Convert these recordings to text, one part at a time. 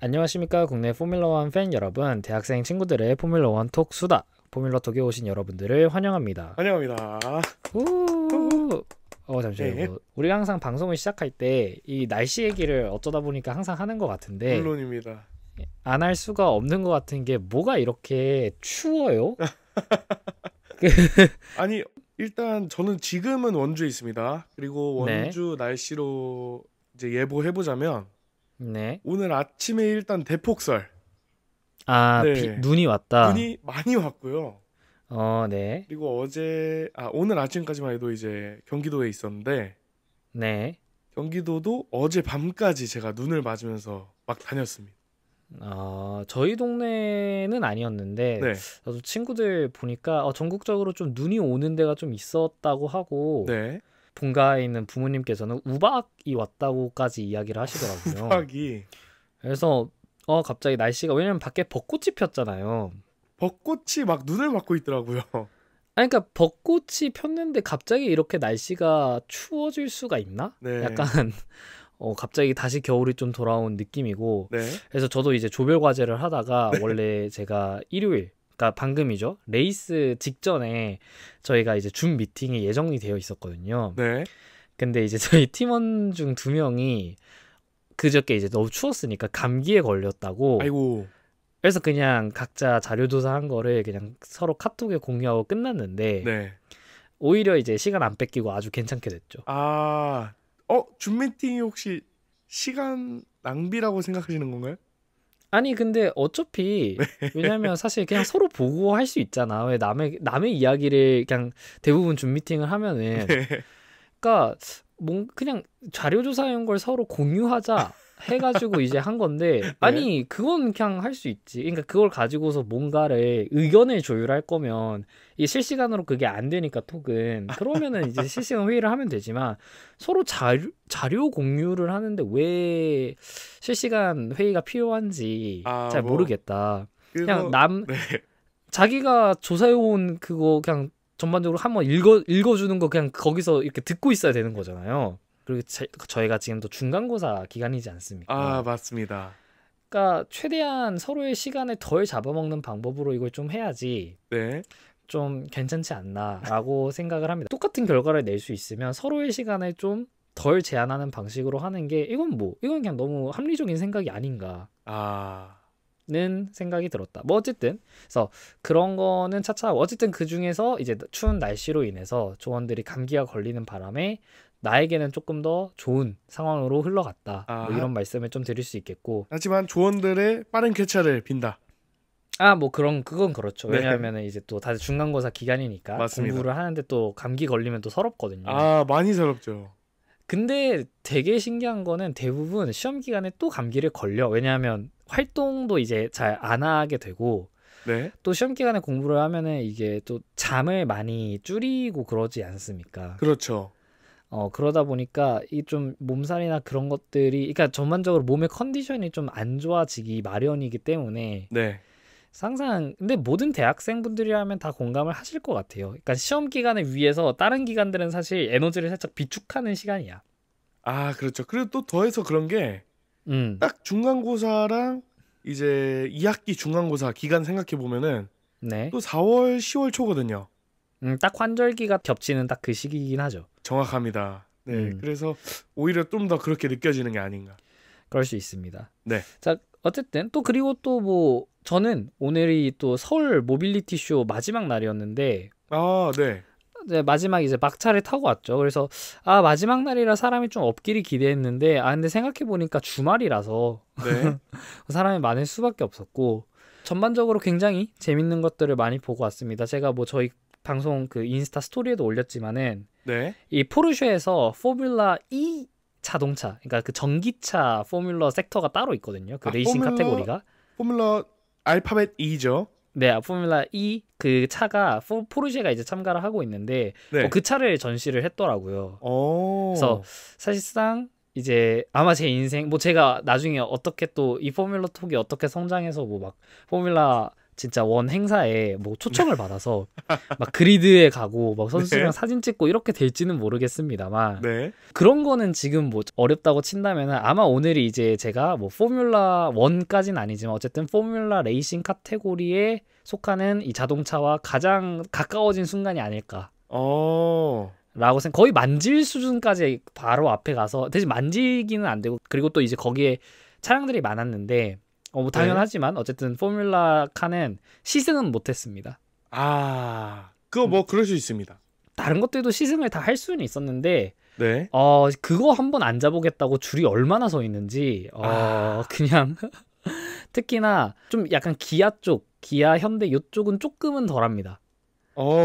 안녕하십니까 국내 포뮬러1 팬 여러분, 대학생 친구들의 포뮬러1 톡 수다, 포뮬러 톡에 오신 여러분들을 환영합니다. 환영합니다. 후. 잠시만요. 네, 우리가 항상 방송을 시작할 때 이 날씨 얘기를 어쩌다 보니까 항상 하는 것 같은데 물론입니다. 안 할 수가 없는 것 같은 게 뭐가 이렇게 추워요? 아니, 일단 저는 지금은 원주에 있습니다. 그리고 네. 원주 날씨로 이제 예보해보자면 네. 오늘 아침에 일단 대폭설. 아, 네, 눈이 왔다. 눈이 많이 왔고요. 네. 그리고 오늘 아침까지만 해도 이제 경기도에 있었는데 네. 경기도도 어제 밤까지 제가 눈을 맞으면서 막 다녔습니다. 저희 동네는 아니었는데 네, 저도 친구들 보니까 전국적으로 좀 눈이 오는 데가 좀 있었다고 하고, 네. 본가에 있는 부모님께서는 우박이 왔다고까지 이야기를 하시더라고요. 수박이 그래서 갑자기 날씨가, 왜냐면 밖에 벚꽃이 폈잖아요. 벚꽃이 막 눈을 맞고 있더라고요. 아니, 그러니까 벚꽃이 폈는데 갑자기 이렇게 날씨가 추워질 수가 있나? 네, 약간 갑자기 다시 겨울이 좀 돌아온 느낌이고, 네, 그래서 저도 이제 조별 과제를 하다가 원래 제가 일요일, 그러니까 방금이죠, 레이스 직전에 저희가 이제 줌 미팅이 예정이 되어 있었거든요. 네. 근데 이제 저희 팀원 중 2명이 그저께 이제 너무 추웠으니까 감기에 걸렸다고, 아이고. 그래서 그냥 각자 자료조사한 거를 그냥 서로 카톡에 공유하고 끝났는데, 네. 오히려 이제 시간 안 뺏기고 아주 괜찮게 됐죠. 줌 미팅이 혹시 시간 낭비라고 생각하시는 건가요? 아니 근데 어차피, 왜냐면 사실 그냥 서로 보고 할 수 있잖아. 왜 남의 이야기를 그냥 대부분 줌 미팅을 하면은, 네. 그러니까 그냥 자료조사한 걸 서로 공유하자 해가지고 이제 한 건데, 아니 그건 그냥 할 수 있지. 그러니까 그걸 가지고서 뭔가를 의견을 조율할 거면 이 실시간으로 그게 안 되니까 톡은, 그러면은 이제 실시간 회의를 하면 되지만, 서로 자료 공유를 하는데 왜 실시간 회의가 필요한지 잘 뭐 모르겠다. 그냥 그래서 네. 자기가 조사해온 그거 그냥 전반적으로 한번 읽어주는 거 그냥 거기서 이렇게 듣고 있어야 되는 거잖아요. 그리고 저희가 지금 또 중간고사 기간이지 않습니까? 맞습니다. 그러니까 최대한 서로의 시간을 덜 잡아먹는 방법으로 이걸 좀 해야지 네. 좀 괜찮지 않나라고 생각을 합니다. 똑같은 결과를 낼 수 있으면 서로의 시간을 좀 덜 제한하는 방식으로 하는 게, 이건 그냥 너무 합리적인 생각이 아닌가 는 생각이 들었다. 뭐 어쨌든 그래서 그런 거는 차차하고, 어쨌든 그 중에서 이제 추운 날씨로 인해서 조원들이 감기가 걸리는 바람에 나에게는 조금 더 좋은 상황으로 흘러갔다. 뭐 이런 말씀을 좀 드릴 수 있겠고. 하지만 조원들의 빠른 쾌차를 빈다. 뭐 그건 그렇죠. 네. 왜냐하면 이제 또 다들 중간고사 기간이니까 맞습니다. 공부를 하는데 또 감기 걸리면 또 서럽거든요. 많이 서럽죠. 근데 되게 신기한 거는 대부분 시험 기간에 또 감기를 걸려. 왜냐하면 활동도 이제 잘 안 하게 되고, 네. 또 시험 기간에 공부를 하면은 이게 또 잠을 많이 줄이고 그러지 않습니까? 그렇죠. 그러다 보니까 이 좀 몸살이나 그런 것들이, 그러니까 전반적으로 몸의 컨디션이 좀 안 좋아지기 마련이기 때문에, 네. 항상 근데 모든 대학생분들이라면 다 공감을 하실 것 같아요. 그러니까 시험 기간을 위해서 다른 기간들은 사실 에너지를 살짝 비축하는 시간이야. 그렇죠. 그리고 또 더해서 그런 게 딱 중간고사랑 이제 2학기 중간고사 기간 생각해 보면은 네. 또 4월, 10월 초거든요. 딱 환절기가 겹치는 딱 그 시기이긴 하죠. 정확합니다. 네. 그래서 오히려 좀 더 그렇게 느껴지는 게 아닌가. 그럴 수 있습니다. 네. 자, 어쨌든 또 그리고 또 뭐 저는 오늘이 또 서울 모빌리티 쇼 마지막 날이었는데, 네. 이제 마지막 이제 막차를 타고 왔죠. 그래서 마지막 날이라 사람이 좀 없기를 기대했는데, 근데 생각해 보니까 주말이라서 네. 사람이 많을 수밖에 없었고, 전반적으로 굉장히 재밌는 것들을 많이 보고 왔습니다. 제가 뭐 저희 방송 그 인스타 스토리에도 올렸지만은, 네. 이 포르쉐에서 포뮬라 E 자동차, 그러니까 그 전기차 포뮬러 섹터가 따로 있거든요. 그 레이싱 카테고리가. 포뮬러 알파벳 E죠. 네, 포뮬라 E 그 차가 포르쉐가 이제 참가를 하고 있는데, 네. 그 차를 전시를 했더라고요. 오. 그래서 사실상 이제 아마 제 인생, 뭐 제가 나중에 어떻게 또 이 포뮬러 톡이 어떻게 성장해서 뭐 막 포뮬라 진짜 원 행사에 뭐 초청을 받아서 막 그리드에 가고 막 선수랑 사진 찍고 이렇게 될지는 모르겠습니다만 그런 거는 지금 뭐 어렵다고 친다면은 아마 오늘이 이제 제가 뭐 포뮬라 1까지는 아니지만 어쨌든 포뮬라 레이싱 카테고리에 속하는 이 자동차와 가장 가까워진 순간이 아닐까. 라고 생각. 거의 만질 수준까지 바로 앞에 가서 대신 만지기는 안 되고 그리고 또 이제 거기에 차량들이 많았는데 뭐 당연하지만 어쨌든 포뮬라 카는 시승은 못했습니다. 그거 뭐 그럴 수 있습니다. 다른 것들도 시승을 다 할 수는 있었는데 그거 한번 앉아보겠다고 줄이 얼마나 서 있는지 그냥 특히나 좀 약간 기아 쪽, 기아 현대 이쪽은 조금은 덜합니다.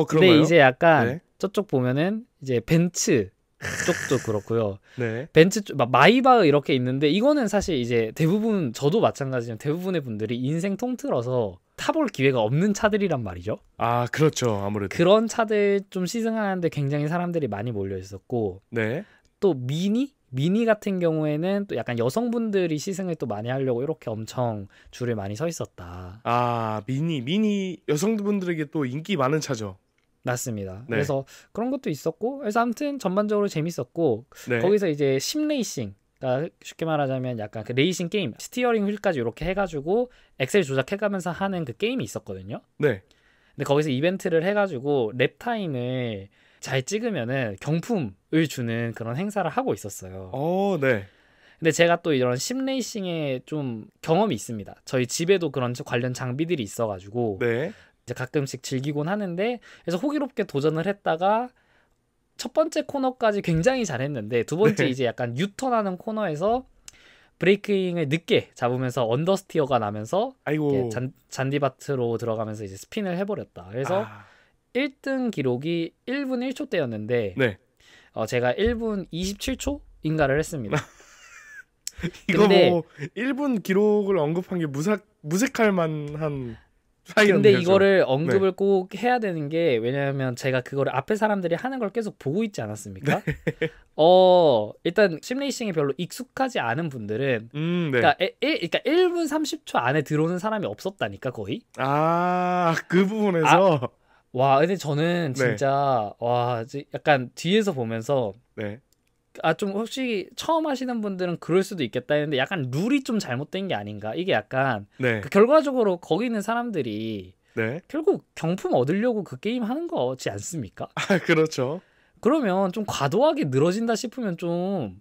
근데 이제 약간 저쪽 보면은 이제 벤츠 쪽도 그렇고요. 벤츠 쪽, 마이바흐 이렇게 있는데 이거는 사실 이제 대부분 저도 마찬가지지만 대부분의 분들이 인생 통틀어서 타볼 기회가 없는 차들이란 말이죠. 그렇죠. 아무래도 그런 차들 좀 시승하는데 굉장히 사람들이 많이 몰려 있었고 또 미니 같은 경우에는 또 약간 여성분들이 시승을 또 많이 하려고 이렇게 엄청 줄을 많이 서 있었다. 미니 여성분들에게 또 인기 많은 차죠. 맞습니다. 그래서 그런 것도 있었고 그래서 아무튼 전반적으로 재밌었고 거기서 이제 심레이싱 그러니까 쉽게 말하자면 약간 그 레이싱 게임 스티어링 휠까지 이렇게 해가지고 엑셀 조작해가면서 하는 그 게임이 있었거든요. 근데 거기서 이벤트를 해가지고 랩 타임을 잘 찍으면은 경품을 주는 그런 행사를 하고 있었어요. 근데 제가 또 이런 심레이싱에 좀 경험이 있습니다. 저희 집에도 그런 관련 장비들이 있어가지고 이제 가끔씩 즐기곤 하는데 그래서 호기롭게 도전을 했다가 첫 번째 코너까지 굉장히 잘했는데 두 번째 이제 약간 유턴하는 코너에서 브레이킹을 늦게 잡으면서 언더스티어가 나면서 잔디밭으로 들어가면서 이제 스핀을 해버렸다. 그래서 1등 기록이 1분 1초대였는데 제가 1분 27초인가를 했습니다. 이거 뭐 1분 기록을 언급한 게 무색할 만한 근데 이거를 언급을 꼭 해야 되는 게 왜냐하면 제가 그거를 앞에 사람들이 하는 걸 계속 보고 있지 않았습니까? 일단 심레이싱에 별로 익숙하지 않은 분들은 그러니까 1분 30초 안에 들어오는 사람이 없었다니까 거의. 그 부분에서 와 근데 저는 진짜 와 약간 뒤에서 보면서 좀 혹시 처음 하시는 분들은 그럴 수도 있겠다 했는데 약간 룰이 좀 잘못된 게 아닌가. 이게 약간 결과적으로 거기 있는 사람들이 결국 경품 얻으려고 그 게임 하는 거지 않습니까? 그렇죠. 그러면 좀 과도하게 늘어진다 싶으면 좀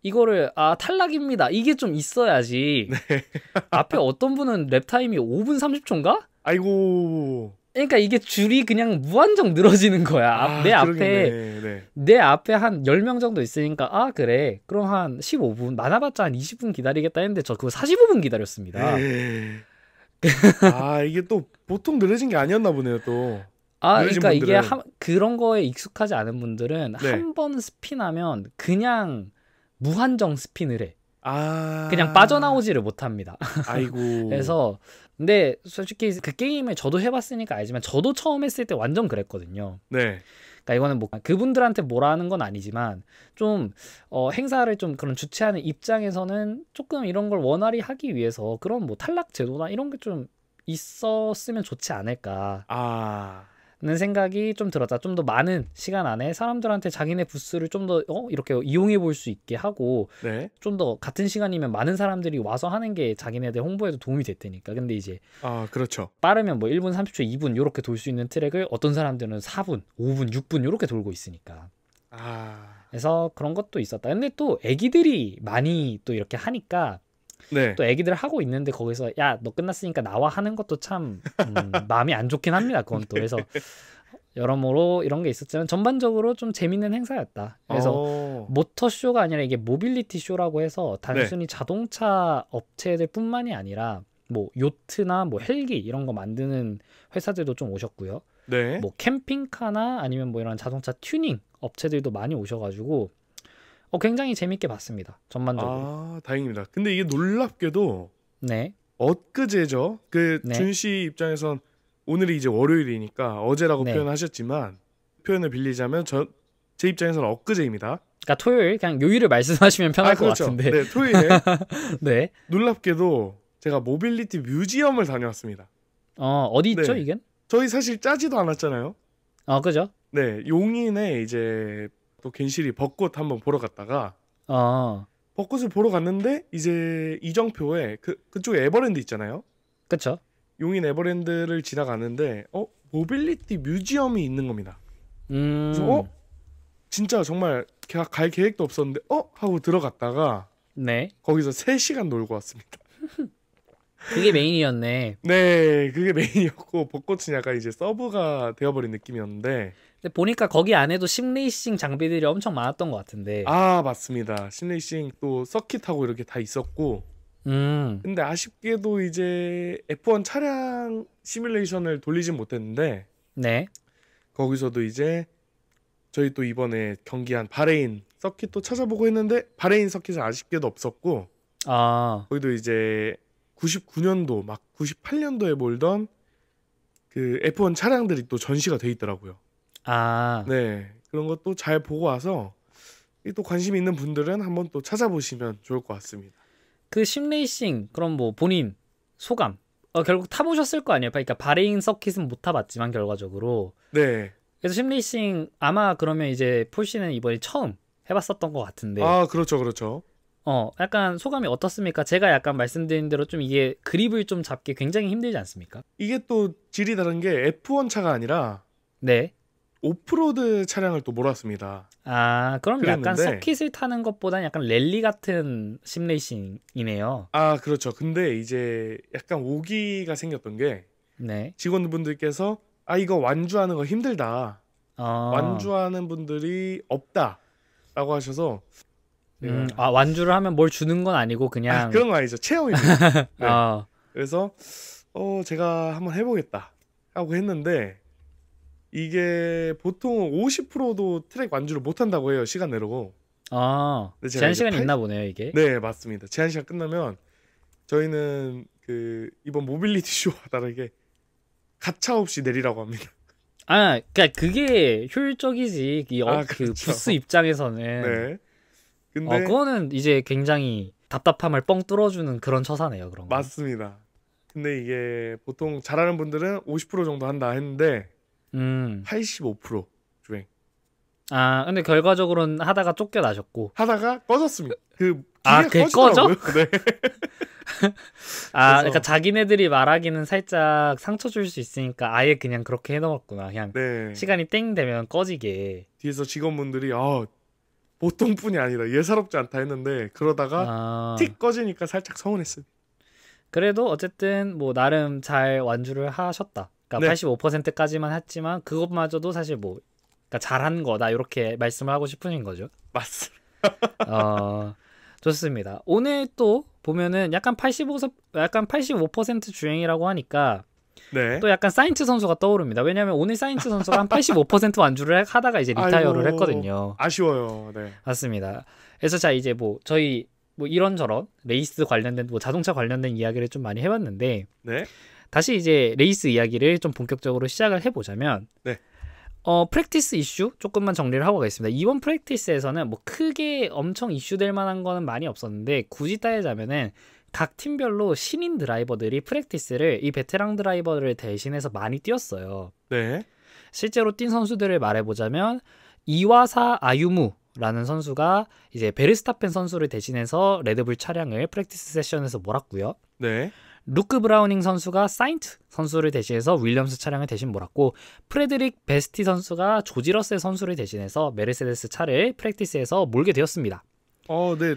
이거를 탈락입니다 이게 좀 있어야지. 앞에 어떤 분은 랩 타임이 5분 30초인가? 그러니까 이게 줄이 그냥 무한정 늘어지는 거야. 내 앞에 한 10명 정도 있으니까 그래 그럼 한 15분 많아봤자 한 20분 기다리겠다 했는데 저 그거 45분 기다렸습니다. 이게 또 보통 늘어진 게 아니었나 보네요 또. 그러니까 이게 그런 거에 익숙하지 않은 분들은 한 번 스핀하면 그냥 무한정 스핀을 해. 그냥 빠져나오지를 못합니다. 그래서 근데 솔직히 그 게임을 저도 해봤으니까 알지만 저도 처음 했을 때 완전 그랬거든요. 그러니까 이거는 뭐 그분들한테 뭐라 하는 건 아니지만 좀 행사를 좀 그런 주최하는 입장에서는 조금 이런 걸 원활히 하기 위해서 그런 뭐 탈락 제도나 이런 게 좀 있었으면 좋지 않을까. 는 생각이 좀 들었다. 좀 더 많은 시간 안에 사람들한테 자기네 부스를 좀 더 이렇게 이용해 볼 수 있게 하고 좀 더 같은 시간이면 많은 사람들이 와서 하는 게 자기네들 홍보에도 도움이 될 테니까. 근데 이제 그렇죠. 빠르면 뭐 1분 30초 2분 이렇게 돌 수 있는 트랙을 어떤 사람들은 4분 5분 6분 이렇게 돌고 있으니까. 그래서 그런 것도 있었다. 근데 또 애기들이 많이 또 이렇게 하니까 또 애기들 하고 있는데 거기서 야 너 끝났으니까 나와 하는 것도 참 마음이 안 좋긴 합니다. 그건 또 그래서 여러모로 이런 게 있었지만 전반적으로 좀 재밌는 행사였다. 그래서 모터쇼가 아니라 이게 모빌리티 쇼라고 해서 단순히 자동차 업체들 뿐만이 아니라 뭐 요트나 뭐 헬기 이런 거 만드는 회사들도 좀 오셨고요. 뭐 캠핑카나 아니면 뭐 이런 자동차 튜닝 업체들도 많이 오셔가지고 굉장히 재밌게 봤습니다. 전반적으로. 다행입니다. 근데 이게 놀랍게도 엊그제죠. 준 씨 입장에선 오늘이 이제 월요일이니까 어제라고 표현하셨지만 표현을 빌리자면 제 입장에서는 엊그제입니다. 그러니까 토요일 그냥 요일을 말씀하시면 편할 것 같은데. 토요일에 놀랍게도 제가 모빌리티 뮤지엄을 다녀왔습니다. 어디 있죠, 네. 이게? 저희 사실 짜지도 않았잖아요. 그죠? 네, 용인에 이제 또 괜시리 벚꽃 한번 보러 갔다가 벚꽃을 보러 갔는데 이제 이정표에 그쪽에 에버랜드 있잖아요. 그쵸? 용인 에버랜드를 지나가는데 모빌리티 뮤지엄이 있는 겁니다. 그래서 진짜 정말 갈 계획도 없었는데 하고 들어갔다가 네. 거기서 3시간 놀고 왔습니다. 그게 메인이었네. 네, 그게 메인이었고 벚꽃은 약간 이제 서브가 되어버린 느낌이었는데 근데 보니까 거기 안에도 심레이싱 장비들이 엄청 많았던 것 같은데. 맞습니다. 심레이싱 또 서킷하고 이렇게 다 있었고 근데 아쉽게도 이제 F1 차량 시뮬레이션을 돌리진 못했는데 네. 거기서도 이제 저희 또 이번에 경기한 바레인 서킷도 찾아보고 했는데 바레인 서킷은 아쉽게도 없었고 거기도 이제 99년도 막 98년도에 몰던 그 F1 차량들이 또 전시가 돼 있더라고요. 네, 그런 것도 잘 보고 와서 또 관심 있는 분들은 한번 또 찾아보시면 좋을 것 같습니다. 그 심레이싱 그럼 뭐 본인 소감 결국 타보셨을 거 아니에요? 그러니까 바레인 서킷은 못 타봤지만 결과적으로. 네. 그래서 심레이싱 아마 그러면 이제 폴씨는 이번에 처음 해봤었던 것 같은데. 그렇죠, 그렇죠. 약간 소감이 어떻습니까? 제가 약간 말씀드린 대로 좀 이게 그립을 좀 잡기 굉장히 힘들지 않습니까? 이게 또 질이 다른 게 F1 차가 아니라 네. 오프로드 차량을 또 몰았습니다. 그럼 그랬는데, 약간 서킷을 타는 것보다는 약간 랠리 같은 심레이싱이네요. 그렇죠. 근데 이제 약간 오기가 생겼던 게 네. 직원분들께서 이거 완주하는 거 힘들다. 완주하는 분들이 없다라고 하셔서 완주를 하면 뭘 주는 건 아니고 그냥 그런 거 아니죠. 체험입니다. 네. 그래서 제가 한번 해보겠다 하고 했는데 이게 보통 50%도 트랙 완주를 못 한다고 해요. 시간 내로. 제한 시간이 있나 보네요, 이게. 네, 맞습니다. 제한 시간 끝나면 저희는 그 이번 모빌리티 쇼와 다르게 가차 없이 내리라고 합니다. 그러니까 그게 효율적이지. 그 그렇죠. 부스 입장에서는. 네. 근데 그거는 이제 굉장히 답답함을 뻥 뚫어주는 그런 처사네요, 그런 거. 맞습니다. 근데 이게 보통 잘하는 분들은 50% 정도 한다 했는데 85% 주행. 근데 결과적으로는 하다가 쫓겨나셨고. 하다가 꺼졌습니다. 그게 꺼져? 네. 그러니까 자기네들이 말하기는 살짝 상처 줄 수 있으니까 아예 그냥 그렇게 해놓았구나. 그냥 네. 시간이 땡 되면 꺼지게. 뒤에서 직원분들이 보통 뿐이 아니라 예사롭지 않다 했는데 그러다가 틱 꺼지니까 살짝 서운했어요. 그래도 어쨌든 뭐 나름 잘 완주를 하셨다. 그러니까 네. 85%까지만 했지만 그것마저도 사실 뭐 그러니까 잘한 거다 이렇게 말씀을 하고 싶으신 거죠. 맞습니다. 좋습니다. 오늘 또 보면은 약간 85% 주행이라고 하니까 네. 또 약간 사인츠 선수가 떠오릅니다. 왜냐하면 오늘 사인츠 선수가 한 85% 완주를 하다가 이제 리타이어를 했거든요. 아쉬워요. 네. 맞습니다. 그래서 자 이제 뭐 저희 뭐 이런저런 레이스 관련된 뭐 자동차 관련된 이야기를 좀 많이 해봤는데 네. 다시 이제 레이스 이야기를 좀 본격적으로 시작을 해보자면 네. 프랙티스 이슈 조금만 정리를 하고 가겠습니다. 이번 프랙티스에서는 뭐 크게 엄청 이슈될 만한 거는 많이 없었는데 굳이 따지자면은 각 팀별로 신인 드라이버들이 프랙티스를 이 베테랑 드라이버를 대신해서 많이 뛰었어요. 네. 실제로 뛴 선수들을 말해보자면 이와사 아유무라는 선수가 이제 베르스타펜 선수를 대신해서 레드불 차량을 프랙티스 세션에서 몰았고요. 네. 루크 브라우닝 선수가 사인트 선수를 대신해서 윌리엄스 차량을 대신 몰았고 프레드릭 베스티 선수가 조지 러셀 선수를 대신해서 메르세데스 차를 프랙티스에서 몰게 되었습니다. 네.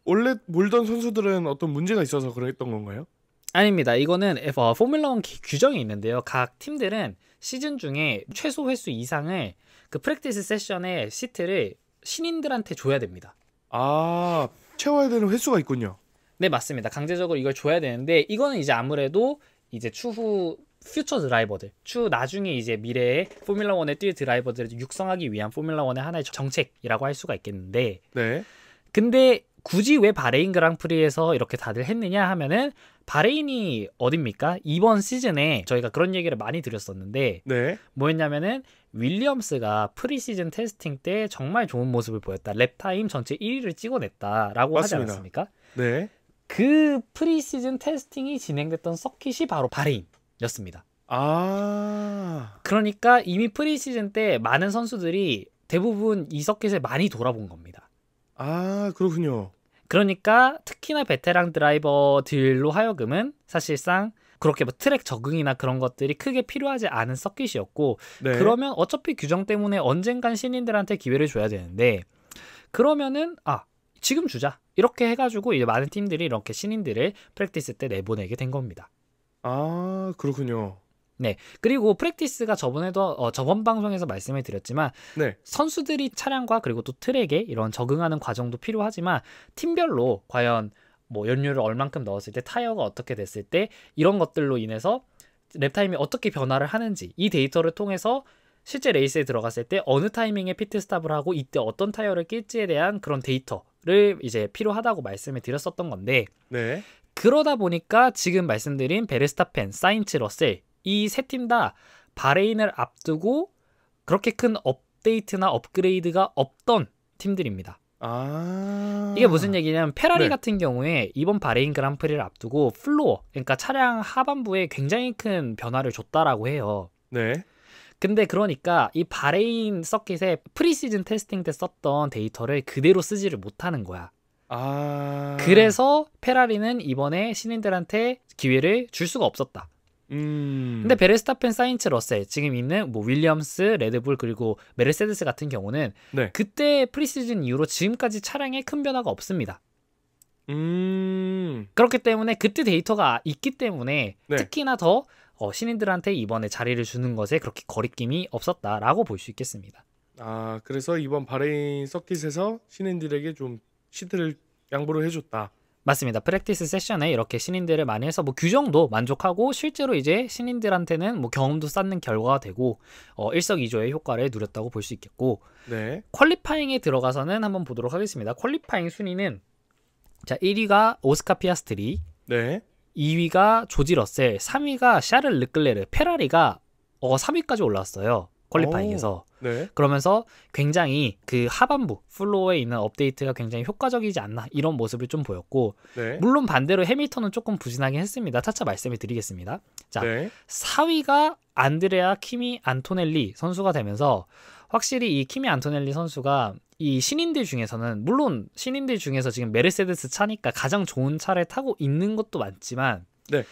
원래 몰던 선수들은 어떤 문제가 있어서 그랬던 건가요? 아닙니다. 이거는 포뮬러 1 규정이 있는데요. 각 팀들은 시즌 중에 최소 횟수 이상을 그 프랙티스 세션의 시트를 신인들한테 줘야 됩니다. 채워야 되는 횟수가 있군요. 네, 맞습니다. 강제적으로 이걸 줘야 되는데 이거는 이제 아무래도 이제 추후 퓨처 드라이버들, 나중에 이제 미래에 포뮬러 1에 뛸 드라이버들을 육성하기 위한 포뮬러 1의 하나의 정책이라고 할 수가 있겠는데 네. 근데 굳이 왜 바레인 그랑프리에서 이렇게 다들 했느냐 하면은 바레인이 어딥니까? 이번 시즌에 저희가 그런 얘기를 많이 드렸었는데 네. 뭐였냐면은 윌리엄스가 프리시즌 테스팅 때 정말 좋은 모습을 보였다. 랩타임 전체 1위를 찍어냈다라고 맞습니다. 하지 않았습니까? 네. 그 프리시즌 테스팅이 진행됐던 서킷이 바로 바레인. 였습니다. 그러니까 이미 프리시즌 때 많은 선수들이 대부분 이 서킷을 많이 돌아본 겁니다. 그렇군요. 그러니까 특히나 베테랑 드라이버들로 하여금은 사실상 그렇게 뭐 트랙 적응이나 그런 것들이 크게 필요하지 않은 서킷이었고, 네. 그러면 어차피 규정 때문에 언젠간 신인들한테 기회를 줘야 되는데, 그러면은 지금 주자 이렇게 해가지고 이제 많은 팀들이 이렇게 신인들을 프랙티스 때 내보내게 된 겁니다. 그렇군요. 네. 그리고 프랙티스가 저번 방송에서 말씀을 드렸지만, 네. 선수들이 차량과 그리고 또 트랙에 이런 적응하는 과정도 필요하지만 팀별로 과연 뭐 연료를 얼만큼 넣었을 때, 타이어가 어떻게 됐을 때, 이런 것들로 인해서 랩타임이 어떻게 변화를 하는지, 이 데이터를 통해서 실제 레이스에 들어갔을 때 어느 타이밍에 피트스탑을 하고 이때 어떤 타이어를 낄지에 대한 그런 데이터를 이제 필요하다고 말씀을 드렸었던 건데, 네. 그러다 보니까 지금 말씀드린 베르스타펜, 사인츠, 러셀 이 세 팀 다 바레인을 앞두고 그렇게 큰 업데이트나 업그레이드가 없던 팀들입니다. 이게 무슨 얘기냐면 페라리 네. 같은 경우에 이번 바레인 그랑프리를 앞두고 플로어, 그러니까 차량 하반부에 굉장히 큰 변화를 줬다라고 해요. 네. 근데 그러니까 이 바레인 서킷에 프리시즌 테스팅 때 썼던 데이터를 그대로 쓰지를 못하는 거야. 그래서 페라리는 이번에 신인들한테 기회를 줄 수가 없었다. 근데 베르스타펜, 사인츠, 러셀 지금 있는 뭐 윌리엄스, 레드불 그리고 메르세데스 같은 경우는 네. 그때 프리시즌 이후로 지금까지 차량에 큰 변화가 없습니다. 그렇기 때문에 그때 데이터가 있기 때문에 네. 특히나 더 신인들한테 이번에 자리를 주는 것에 그렇게 거리낌이 없었다라고 볼 수 있겠습니다. 그래서 이번 바레인 서킷에서 신인들에게 좀 시트를 양보를 해줬다. 맞습니다. 프랙티스 세션에 이렇게 신인들을 많이 해서 뭐 규정도 만족하고 실제로 이제 신인들한테는 뭐 경험도 쌓는 결과가 되고 일석이조의 효과를 누렸다고 볼 수 있겠고, 네. 퀄리파잉에 들어가서는 한번 보도록 하겠습니다. 퀄리파잉 순위는 자 1위가 오스카 피아스트리, 네. 2위가 조지 러셀, 3위가 샤를 르클레르, 페라리가 3위까지 올라왔어요. 퀄리파잉에서. 네. 그러면서 굉장히 그 하반부 플로어에 있는 업데이트가 굉장히 효과적이지 않나 이런 모습을 좀 보였고, 네. 물론 반대로 해밀턴은 조금 부진하긴 했습니다. 차차 말씀을 드리겠습니다. 자, 네. 4위가 안드레아 키미 안토넬리 선수가 되면서 확실히 이 키미 안토넬리 선수가 이 신인들 중에서는, 물론 신인들 중에서 지금 메르세데스 차니까 가장 좋은 차를 타고 있는 것도 많지만 네.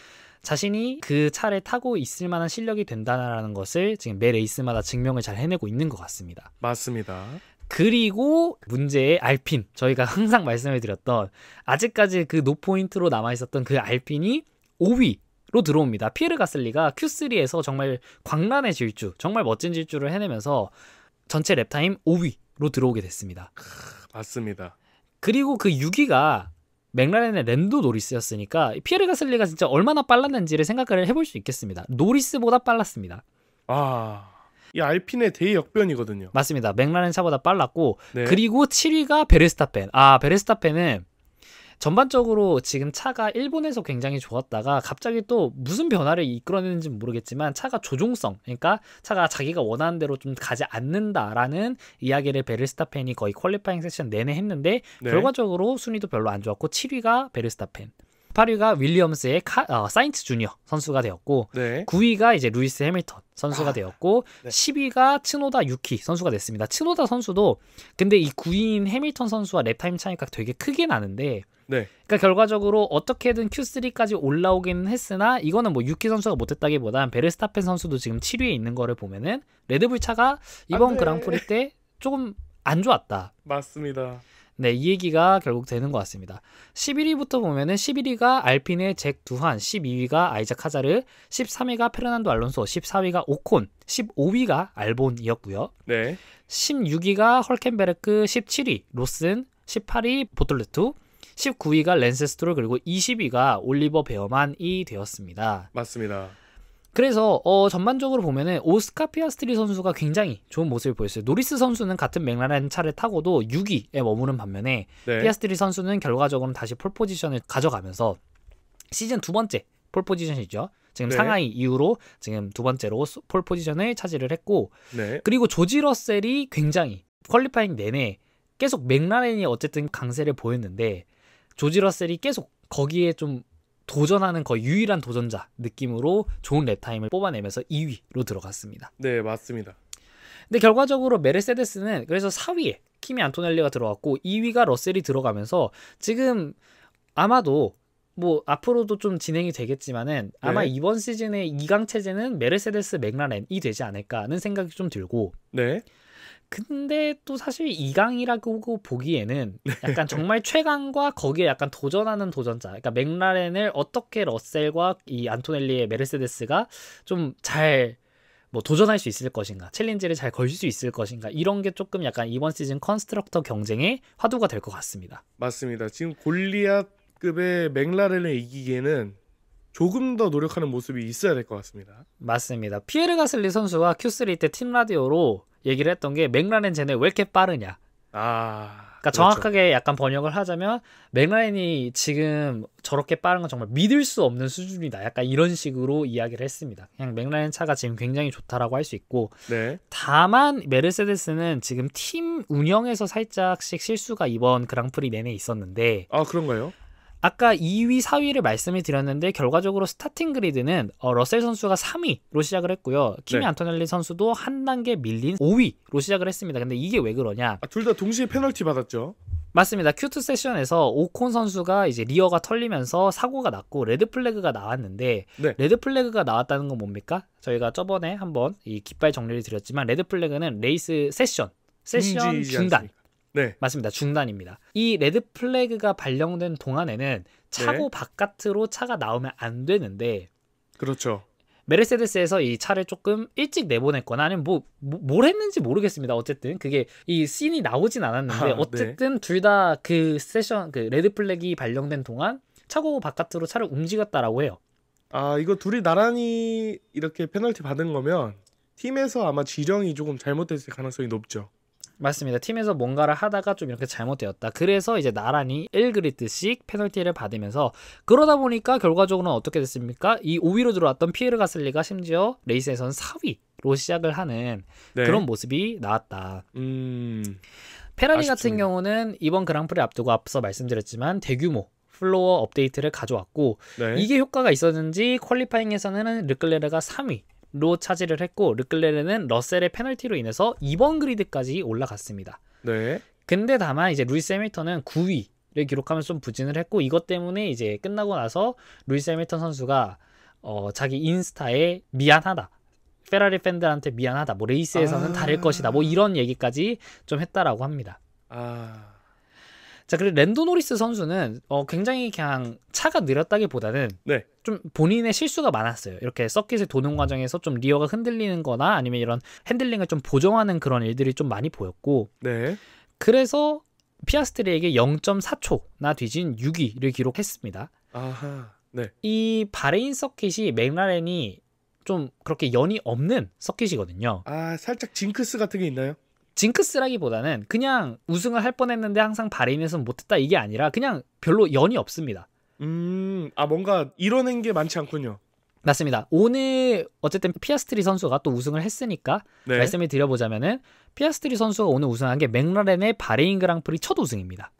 자신이 그 차를 타고 있을 만한 실력이 된다는 것을 지금 매 레이스마다 증명을 잘 해내고 있는 것 같습니다. 맞습니다. 그리고 문제의 알핀, 저희가 항상 말씀을 드렸던 아직까지 그 노포인트로 남아있었던 그 알핀이 5위로 들어옵니다. 피에르 가슬리가 Q3에서 정말 광란의 질주, 정말 멋진 질주를 해내면서 전체 랩타임 5위로 들어오게 됐습니다. 맞습니다. 그리고 그 6위가 맥라렌의 랜도 노리스였으니까 피에르 가슬리가 진짜 얼마나 빨랐는지를 생각을 해볼 수 있겠습니다. 노리스보다 빨랐습니다. 이 알핀의 대역변이거든요. 맞습니다. 맥라렌 차보다 빨랐고, 네. 그리고 7위가 베르스타펜. 베르스타펜은 전반적으로 지금 차가 일본에서 굉장히 좋았다가 갑자기 또 무슨 변화를 이끌어내는지 모르겠지만 차가 조종성, 그러니까 차가 자기가 원하는 대로 좀 가지 않는다라는 이야기를 베르스타펜이 거의 퀄리파잉 세션 내내 했는데 네. 결과적으로 순위도 별로 안 좋았고 7위가 베르스타펜, 8위가 윌리엄스의 사인츠 주니어 선수가 되었고 네. 9위가 이제 루이스 해밀턴 선수가 되었고 네. 10위가 츠노다 유키 선수가 됐습니다. 츠노다 선수도 근데 이 9위인 해밀턴 선수와 랩타임 차이가 되게 크게 나는데 네. 그러니까 결과적으로 어떻게든 Q3까지 올라오긴 했으나 이거는 뭐 유키 선수가 못했다기보단 베르스타펜 선수도 지금 7위에 있는 거를 보면은 레드불 차가 이번 그랑프리 때 조금 안 좋았다. 맞습니다. 네, 이 얘기가 결국 되는 것 같습니다. 11위부터 보면은 11위가 알핀의 잭 두한, 12위가 아이작 하자르, 13위가 페르난도 알론소, 14위가 오콘, 15위가 알본이었고요. 네. 16위가 헐켄베르크, 17위 로슨, 18위 보톨레투, 19위가 랜스 스트롤, 그리고 20위가 올리버 베어만이 되었습니다. 맞습니다. 그래서 전반적으로 보면은 오스카 피아스트리 선수가 굉장히 좋은 모습을 보였어요. 노리스 선수는 같은 맥라렌 차를 타고도 6위에 머무른 반면에 네. 피아스트리 선수는 결과적으로 다시 폴포지션을 가져가면서 시즌 두 번째 폴포지션이죠. 지금 네. 상하이 이후로 지금 두 번째로 폴포지션을 차지를 했고 네. 그리고 조지 러셀이 굉장히 퀄리파잉 내내 계속 맥라렌이 어쨌든 강세를 보였는데 조지 러셀이 계속 거기에 좀 도전하는 거의 유일한 도전자 느낌으로 좋은 랩타임을 뽑아내면서 2위로 들어갔습니다. 네, 맞습니다. 근데 결과적으로 메르세데스는 그래서 4위에 키미 안토넬리가 들어갔고 2위가 러셀이 들어가면서 지금 아마도 뭐 앞으로도 좀 진행이 되겠지만은 아마 네. 이번 시즌의 2강 체제는 메르세데스 맥라렌이 되지 않을까 하는 생각이 좀 들고 네. 근데 또 사실 2강이라고 보기에는 약간 정말 최강과 거기에 약간 도전하는 도전자 그러니까 맥라렌을 어떻게 러셀과 이 안토넬리의 메르세데스가 좀 잘 뭐 도전할 수 있을 것인가 챌린지를 잘 걸 수 있을 것인가 이런 게 조금 약간 이번 시즌 컨스트럭터 경쟁의 화두가 될 것 같습니다. 맞습니다. 지금 골리앗급의 맥라렌을 이기기에는 조금 더 노력하는 모습이 있어야 될 것 같습니다. 맞습니다. 피에르 가슬리 선수가 Q3 때 팀 라디오로 얘기를 했던 게 맥라렌 쟤네 왜 이렇게 빠르냐. 그러니까 그렇죠. 정확하게 약간 번역을 하자면 맥라렌이 지금 저렇게 빠른 건 정말 믿을 수 없는 수준이다. 약간 이런 식으로 이야기를 했습니다. 그냥 맥라렌 차가 지금 굉장히 좋다라고 할 수 있고 네. 다만 메르세데스는 지금 팀 운영에서 살짝씩 실수가 이번 그랑프리 내내 있었는데 그런가요? 아까 2위, 4위를 말씀을 드렸는데 결과적으로 스타팅 그리드는 러셀 선수가 3위로 시작을 했고요. 키미 네. 안토넬리 선수도 한 단계 밀린 5위로 시작을 했습니다. 근데 이게 왜 그러냐? 둘 다 동시에 페널티 받았죠. 맞습니다. Q2 세션에서 오콘 선수가 이제 리어가 털리면서 사고가 났고 레드 플래그가 나왔는데 네. 레드 플래그가 나왔다는 건 뭡니까? 저희가 저번에 한번 이 깃발 정리를 드렸지만 레드 플래그는 레이스 세션 중단. 네. 맞습니다. 중단입니다. 이 레드 플래그가 발령된 동안에는 차고 네. 바깥으로 차가 나오면 안 되는데 그렇죠. 메르세데스에서 이 차를 조금 일찍 내보냈거나 아니면 뭘 했는지 모르겠습니다. 어쨌든 그게 이 씬이 나오진 않았는데 어쨌든 네. 둘 다 그 세션 그 레드 플래그가 발령된 동안 차고 바깥으로 차를 움직였다라고 해요. 이거 둘이 나란히 이렇게 페널티 받은 거면 팀에서 아마 지령이 조금 잘못됐을 가능성이 높죠. 맞습니다. 팀에서 뭔가를 하다가 좀 이렇게 잘못되었다. 그래서 이제 나란히 1그리드씩 페널티를 받으면서 그러다 보니까 결과적으로는 어떻게 됐습니까? 이 5위로 들어왔던 피에르 가슬리가 심지어 레이스에서는 4위로 시작을 하는 네. 그런 모습이 나왔다. 페라리 아쉽습니다. 같은 경우는 이번 그랑프리 앞두고 앞서 말씀드렸지만 대규모 플로어 업데이트를 가져왔고 네. 이게 효과가 있었는지 퀄리파잉에서는 르클레르가 3위 로 차지를 했고 르클레르는 러셀의 페널티로 인해서 2번 그리드까지 올라갔습니다. 네. 근데 다만 이제 루이스 해밀턴은 9위를 기록하면서 좀 부진을 했고 이것 때문에 이제 끝나고 나서 루이스 해밀턴 선수가 자기 인스타에 미안하다. 페라리 팬들한테 미안하다. 뭐 레이스에서는 다를 것이다. 뭐 이런 얘기까지 좀 했다라고 합니다. 자, 그리고 랜도 노리스 선수는 굉장히 그냥 차가 느렸다기보다는 네. 좀 본인의 실수가 많았어요. 이렇게 서킷을 도는 과정에서 좀 리어가 흔들리는 거나 아니면 이런 핸들링을 좀 보정하는 그런 일들이 좀 많이 보였고 네. 그래서 피아스트리에게 0.4초나 뒤진 6위를 기록했습니다. 네. 이 바레인 서킷이 맥라렌이 좀 그렇게 연이 없는 서킷이거든요. 살짝 징크스 같은 게 있나요? 징크스라기보다는 그냥 우승을 할 뻔했는데 항상 바레인에서는 못했다 이게 아니라 그냥 별로 연이 없습니다. 뭔가 이뤄낸 게 많지 않군요. 맞습니다. 오늘 어쨌든 피아스트리 선수가 또 우승을 했으니까 네. 말씀을 드려보자면은 피아스트리 선수가 오늘 우승한 게 맥라렌의 바레인 그랑프리 첫 우승입니다.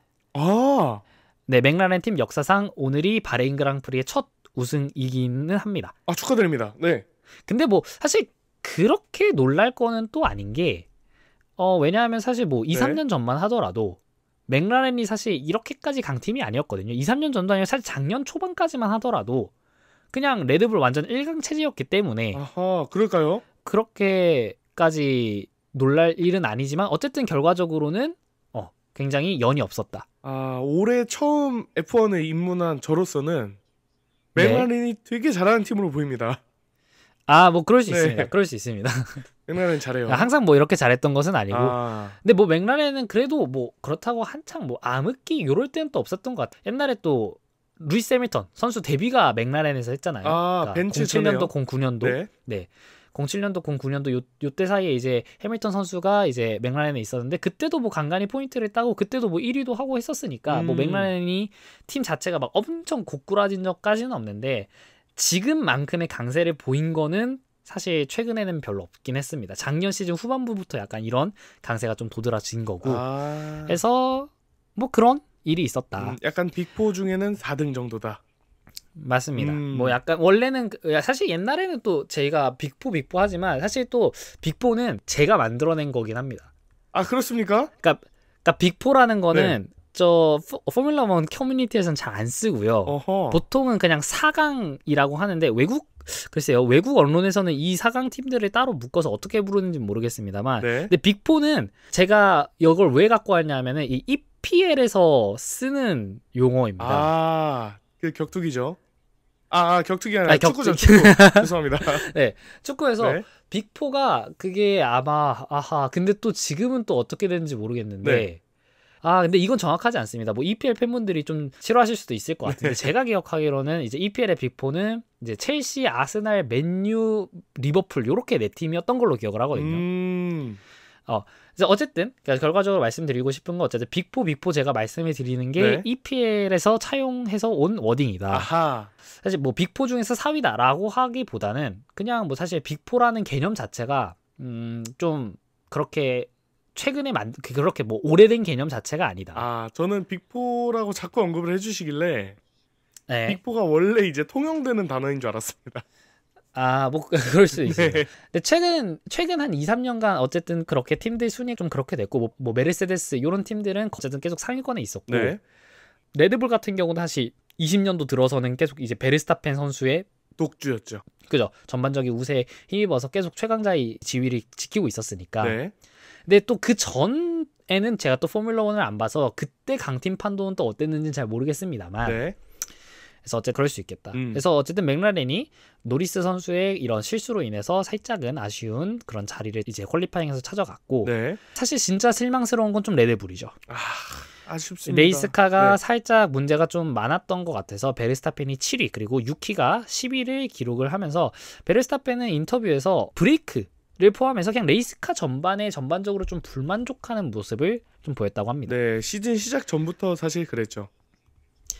네, 맥라렌 팀 역사상 오늘이 바레인 그랑프리의 첫 우승이기는 합니다. 축하드립니다. 네. 근데 뭐 사실 그렇게 놀랄 거는 또 아닌 게 왜냐하면 사실 뭐 2, 3년 전만 하더라도 맥라렌이 사실 이렇게까지 강팀이 아니었거든요. 2, 3년 전도 아니라 사실 작년 초반까지만 하더라도 그냥 레드불 완전 1강 체제였기 때문에 그럴까요? 그렇게까지 놀랄 일은 아니지만 어쨌든 결과적으로는 굉장히 연이 없었다. 올해 처음 F1에 입문한 저로서는 맥라렌이 되게 잘하는 팀으로 보입니다. 뭐 그럴 수 있습니다. 그럴 수 있습니다. 맥라렌 잘해요. 항상 뭐 이렇게 잘했던 것은 아니고. 근데 뭐 맥라렌은 그래도 뭐 그렇다고 한창 뭐 암흑기 요럴 때는 또 없었던 것 같아요. 옛날에 또 루이스 해밀턴 선수 데뷔가 맥라렌에서 했잖아요. 그러니까 벤츠 07년도 09년도. 네. 07년도 09년도 요때 사이에 이제 해밀턴 선수가 이제 맥라렌에 있었는데 그때도 뭐 간간히 포인트를 따고 그때도 뭐 1위도 하고 했었으니까 뭐 맥라렌이 팀 자체가 막 엄청 고꾸라진 적까지는 없는데 지금만큼의 강세를 보인 거는 사실 최근에는 별로 없긴 했습니다. 작년 시즌 후반부부터 약간 이런 강세가 좀 도드라진 거고 그래서 뭐 그런 일이 있었다. 약간 빅4 중에는 4등 정도다. 맞습니다. 뭐 약간 원래는 사실 옛날에는 또 제가 빅4 하지만 사실 또 빅4는 제가 만들어낸 거긴 합니다. 아 그렇습니까? 그러니까 빅4라는 거는 저 포뮬러 1 커뮤니티에서는 잘 안 쓰고요. 어허. 보통은 그냥 4강이라고 하는데 글쎄요, 외국 언론에서는 이 4강 팀들을 따로 묶어서 어떻게 부르는지 모르겠습니다만 근데 빅4는 제가 이걸 왜 갖고 왔냐면은 이 EPL에서 쓰는 용어입니다. 아, 그 격투기죠. 격투기 아니라 축구죠. 축구. 죄송합니다. 네, 축구에서 빅4가 그게 아마 근데 또 지금은 또 어떻게 되는지 모르겠는데 근데 이건 정확하지 않습니다. 뭐 EPL 팬분들이 좀 싫어하실 수도 있을 것 같은데 제가 기억하기로는 이제 EPL의 빅4는 이제 첼시, 아스날, 맨유, 리버풀 요렇게 네 팀이었던 걸로 기억을 하거든요. 어쨌든 결과적으로 말씀드리고 싶은 건 어쨌든 빅4 제가 말씀을 드리는 게 EPL에서 차용해서 온 워딩이다. 아하. 사실 뭐 빅4 중에서 4위다라고 하기보다는 그냥 뭐 사실 빅4라는 개념 자체가 좀 그렇게 최근에 그렇게 뭐 오래된 개념 자체가 아니다. 저는 빅4라고 자꾸 언급을 해주시길래 빅4가 원래 이제 통용되는 단어인 줄 알았습니다. 뭐 그럴 수도 있어요. 근데 최근 한 2-3년간 어쨌든 그렇게 팀들 순위 좀 그렇게 됐고 뭐 메르세데스 이런 팀들은 어쨌든 계속 상위권에 있었고 레드불 같은 경우는 사실 20년도 들어서는 계속 이제 베르스타펜 선수의 독주였죠. 그죠. 전반적인 우세에 힘입어서 계속 최강자의 지위를 지키고 있었으니까. 근데 또 그 전에는 제가 또 포뮬러 1을 안 봐서 그때 강팀 판도는 또 어땠는지는 잘 모르겠습니다만 그래서 어쨌든 그럴 수 있겠다. 그래서 어쨌든 맥라렌이 노리스 선수의 이런 실수로 인해서 살짝은 아쉬운 그런 자리를 이제 퀄리파잉에서 찾아갔고 사실 진짜 실망스러운 건 좀 레드불이죠. 아쉽습니다. 레이스카가 살짝 문제가 좀 많았던 것 같아서 베르스타펜이 7위 그리고 유키가 10위를 기록을 하면서 베르스타펜은 인터뷰에서 브레이크를 포함해서 그냥 레이스카 전반적으로 좀 불만족하는 모습을 좀 보였다고 합니다. 시즌 시작 전부터 사실 그랬죠.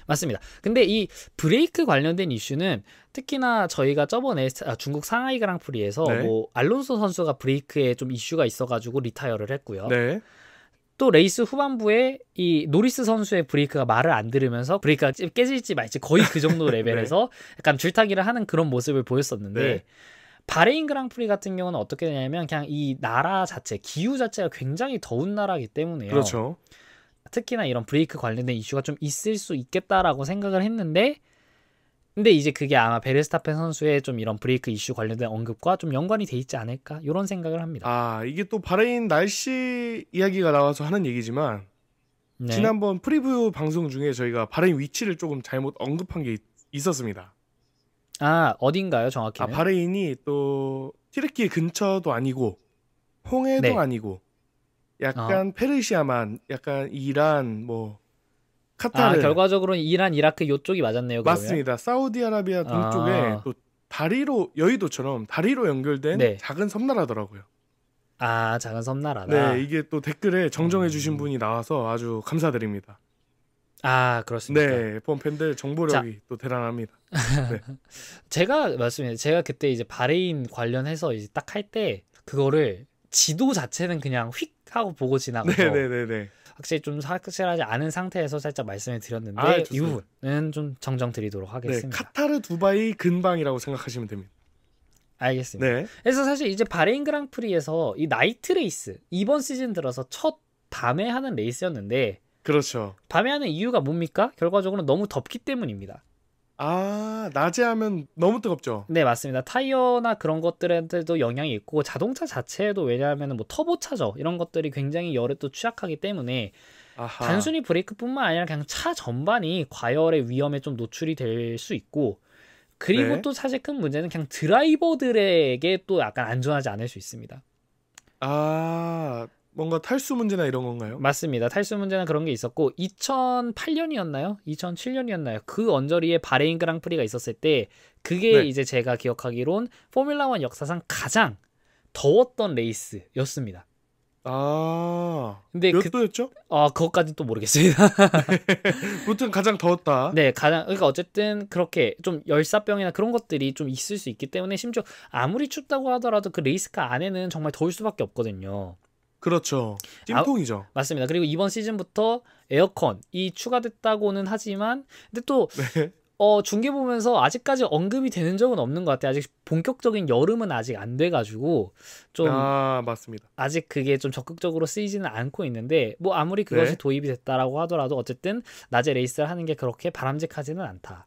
맞습니다. 근데 이 브레이크 관련된 이슈는 특히나 저희가 저번에 중국 상하이 그랑프리에서 뭐 알론소 선수가 브레이크에 좀 이슈가 있어가지고 리타이어를 했고요. 또 레이스 후반부에 이 노리스 선수의 브레이크가 말을 안 들으면서 브레이크가 깨질지 말지 거의 그 정도 레벨에서 약간 줄타기를 하는 그런 모습을 보였었는데 바레인 그랑프리 같은 경우는 어떻게 되냐면 그냥 이 나라 자체, 기후 자체가 굉장히 더운 나라이기 때문에요. 그렇죠. 특히나 이런 브레이크 관련된 이슈가 좀 있을 수 있겠다라고 생각을 했는데 근데 이제 그게 아마 베르스타펜 선수의 좀 이런 브레이크 이슈 관련된 언급과 좀 연관이 돼 있지 않을까 이런 생각을 합니다. 이게 또 바레인 날씨 이야기가 나와서 하는 얘기지만 지난번 프리뷰 방송 중에 저희가 바레인 위치를 조금 잘못 언급한 게 있었습니다. 어딘가요 정확히는? 바레인이 또 튀르키예 근처도 아니고 홍해도 아니고 약간 페르시아만 약간 이란 뭐 카타르 결과적으로는 이란 이라크 이쪽이 맞았네요. 그러면? 맞습니다. 사우디아라비아 동쪽에 또 다리로 여의도처럼 다리로 연결된 작은 섬나라더라고요. 작은 섬나라다. 이게 또 댓글에 정정해 주신 분이 나와서 아주 감사드립니다. 그렇습니다. 폰 팬들 정보력이 또 대단합니다. 제가 맞습니다. 제가 그때 이제 바레인 관련해서 이제 딱 할 때 그거를 지도 자체는 그냥 휙 하고 보고 지나가서 확실히 좀 확실하지 않은 상태에서 살짝 말씀을 드렸는데 이 부분은 좀 정정 드리도록 하겠습니다. 카타르 두바이 근방이라고 생각하시면 됩니다. 알겠습니다. 그래서 사실 이제 바레인 그랑프리에서 이 나이트 레이스 이번 시즌 들어서 첫 밤에 하는 레이스였는데 그렇죠. 밤에 하는 이유가 뭡니까? 결과적으로 너무 덥기 때문입니다. 낮에 하면 너무 뜨겁죠. 네, 맞습니다. 타이어나 그런 것들한테도 영향이 있고 자동차 자체에도 왜냐하면 뭐 터보차저 이런 것들이 굉장히 열에 또 취약하기 때문에 단순히 브레이크뿐만 아니라 그냥 차 전반이 과열의 위험에 좀 노출이 될 수 있고 그리고 또 사실 큰 문제는 그냥 드라이버들에게 또 약간 안전하지 않을 수 있습니다. 뭔가 탈수 문제나 이런 건가요? 맞습니다. 탈수 문제나 그런 게 있었고 2008년이었나요? 2007년이었나요? 그 언저리에 바레인 그랑프리가 있었을 때 그게 이제 제가 기억하기론 포뮬러 1 역사상 가장 더웠던 레이스였습니다. 근데 몇 도였죠? 그것까지는 또 모르겠습니다. 무튼 가장 더웠다. 그러니까 어쨌든 그렇게 좀 열사병이나 그런 것들이 좀 있을 수 있기 때문에 심지어 아무리 춥다고 하더라도 그 레이스카 안에는 정말 더울 수밖에 없거든요. 그렇죠. 찜통이죠. 맞습니다. 그리고 이번 시즌부터 에어컨이 추가됐다고는 하지만 근데 또 중계 보면서 아직까지 언급이 되는 적은 없는 것 같아요. 아직 본격적인 여름은 아직 안 돼가지고 좀 맞습니다. 아직 그게 좀 적극적으로 쓰이지는 않고 있는데 뭐 아무리 그것이 네. 도입이 됐다라고 하더라도 어쨌든 낮에 레이스를 하는 게 그렇게 바람직하지는 않다.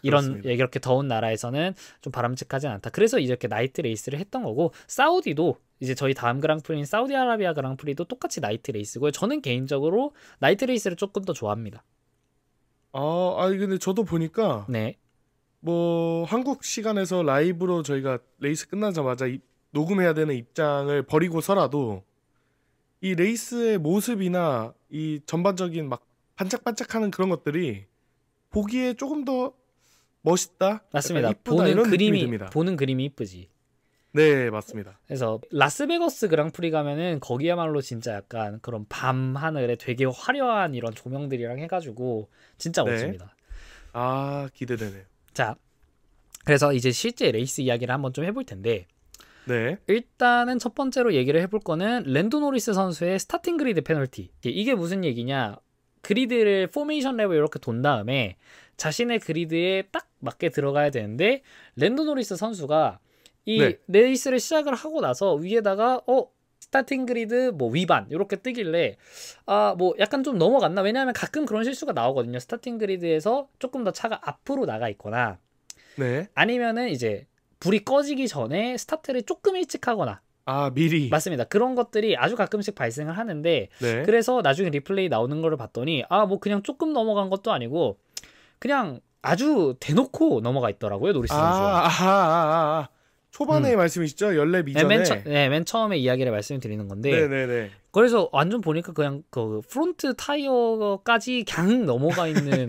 이렇게 더운 나라에서는 좀 바람직하진 않다. 그래서 이렇게 나이트 레이스를 했던 거고, 사우디도 이제 저희 다음 그랑프리인 사우디아라비아 그랑프리도 똑같이 나이트 레이스고요. 저는 개인적으로 나이트 레이스를 조금 더 좋아합니다. 근데 저도 보니까 네. 뭐 한국 시간에서 라이브로 저희가 레이스 끝나자마자 녹음해야 되는 입장을 버리고서라도 이 레이스의 모습이나 이 전반적인 막 반짝반짝하는 그런 것들이 보기에 조금 더 멋있다. 맞습니다. 이쁘다, 이런 느낌이 듭니다. 보는 그림이 이쁘지. 네, 맞습니다. 그래서 라스베거스 그랑프리 가면은 거기야말로 진짜 약간 그런 밤 하늘에 되게 화려한 이런 조명들이랑 해가지고 진짜 멋집니다. 기대되네요. 자, 그래서 이제 실제 레이스 이야기를 한번 좀 해볼 텐데, 네. 일단은 첫 번째로 얘기를 해볼 거는 랜도 노리스 선수의 스타팅 그리드 페널티. 이게 무슨 얘기냐? 그리드를 포메이션 랩을 이렇게 돈 다음에 자신의 그리드에 딱 맞게 들어가야 되는데, 랜도 노리스 선수가 이 레이스를 시작을 하고 나서 위에다가 스타팅 그리드 뭐 위반 이렇게 뜨길래 뭐 약간 좀 넘어갔나? 왜냐하면 가끔 그런 실수가 나오거든요. 스타팅 그리드에서 조금 더 차가 앞으로 나가 있거나, 아니면은 이제 불이 꺼지기 전에 스타트를 조금 일찍 하거나. 미리. 맞습니다. 그런 것들이 아주 가끔씩 발생을 하는데, 그래서 나중에 리플레이 나오는 거를 봤더니 뭐 그냥 조금 넘어간 것도 아니고 그냥 아주 대놓고 넘어가 있더라고요, 노리스 선수가. 초반에 말씀이시죠? 14렙 이전에. 맨 처음에 이야기를 말씀드리는 건데. 네네네. 그래서 완전 보니까 그냥 그 프론트 타이어까지 그냥 넘어가 있는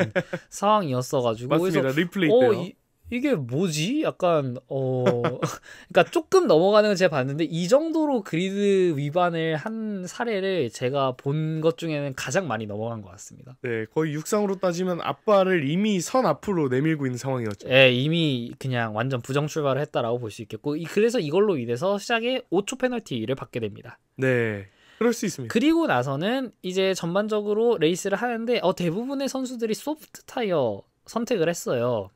상황이었어가지고. 맞습니다. 그래서 리플레이 때요. 이게 뭐지? 약간 그러니까 조금 넘어가는 걸 제가 봤는데, 이 정도로 그리드 위반을 한 사례를 제가 본 것 중에는 가장 많이 넘어간 것 같습니다. 네, 거의 육상으로 따지면 앞발을 이미 선 앞으로 내밀고 있는 상황이었죠. 네, 이미 그냥 완전 부정 출발을 했다라고 볼 수 있겠고, 그래서 이걸로 인해서 시작에 5초 페널티를 받게 됩니다. 네, 그럴 수 있습니다. 그리고 나서는 이제 전반적으로 레이스를 하는데 대부분의 선수들이 소프트 타이어 선택을 했어요.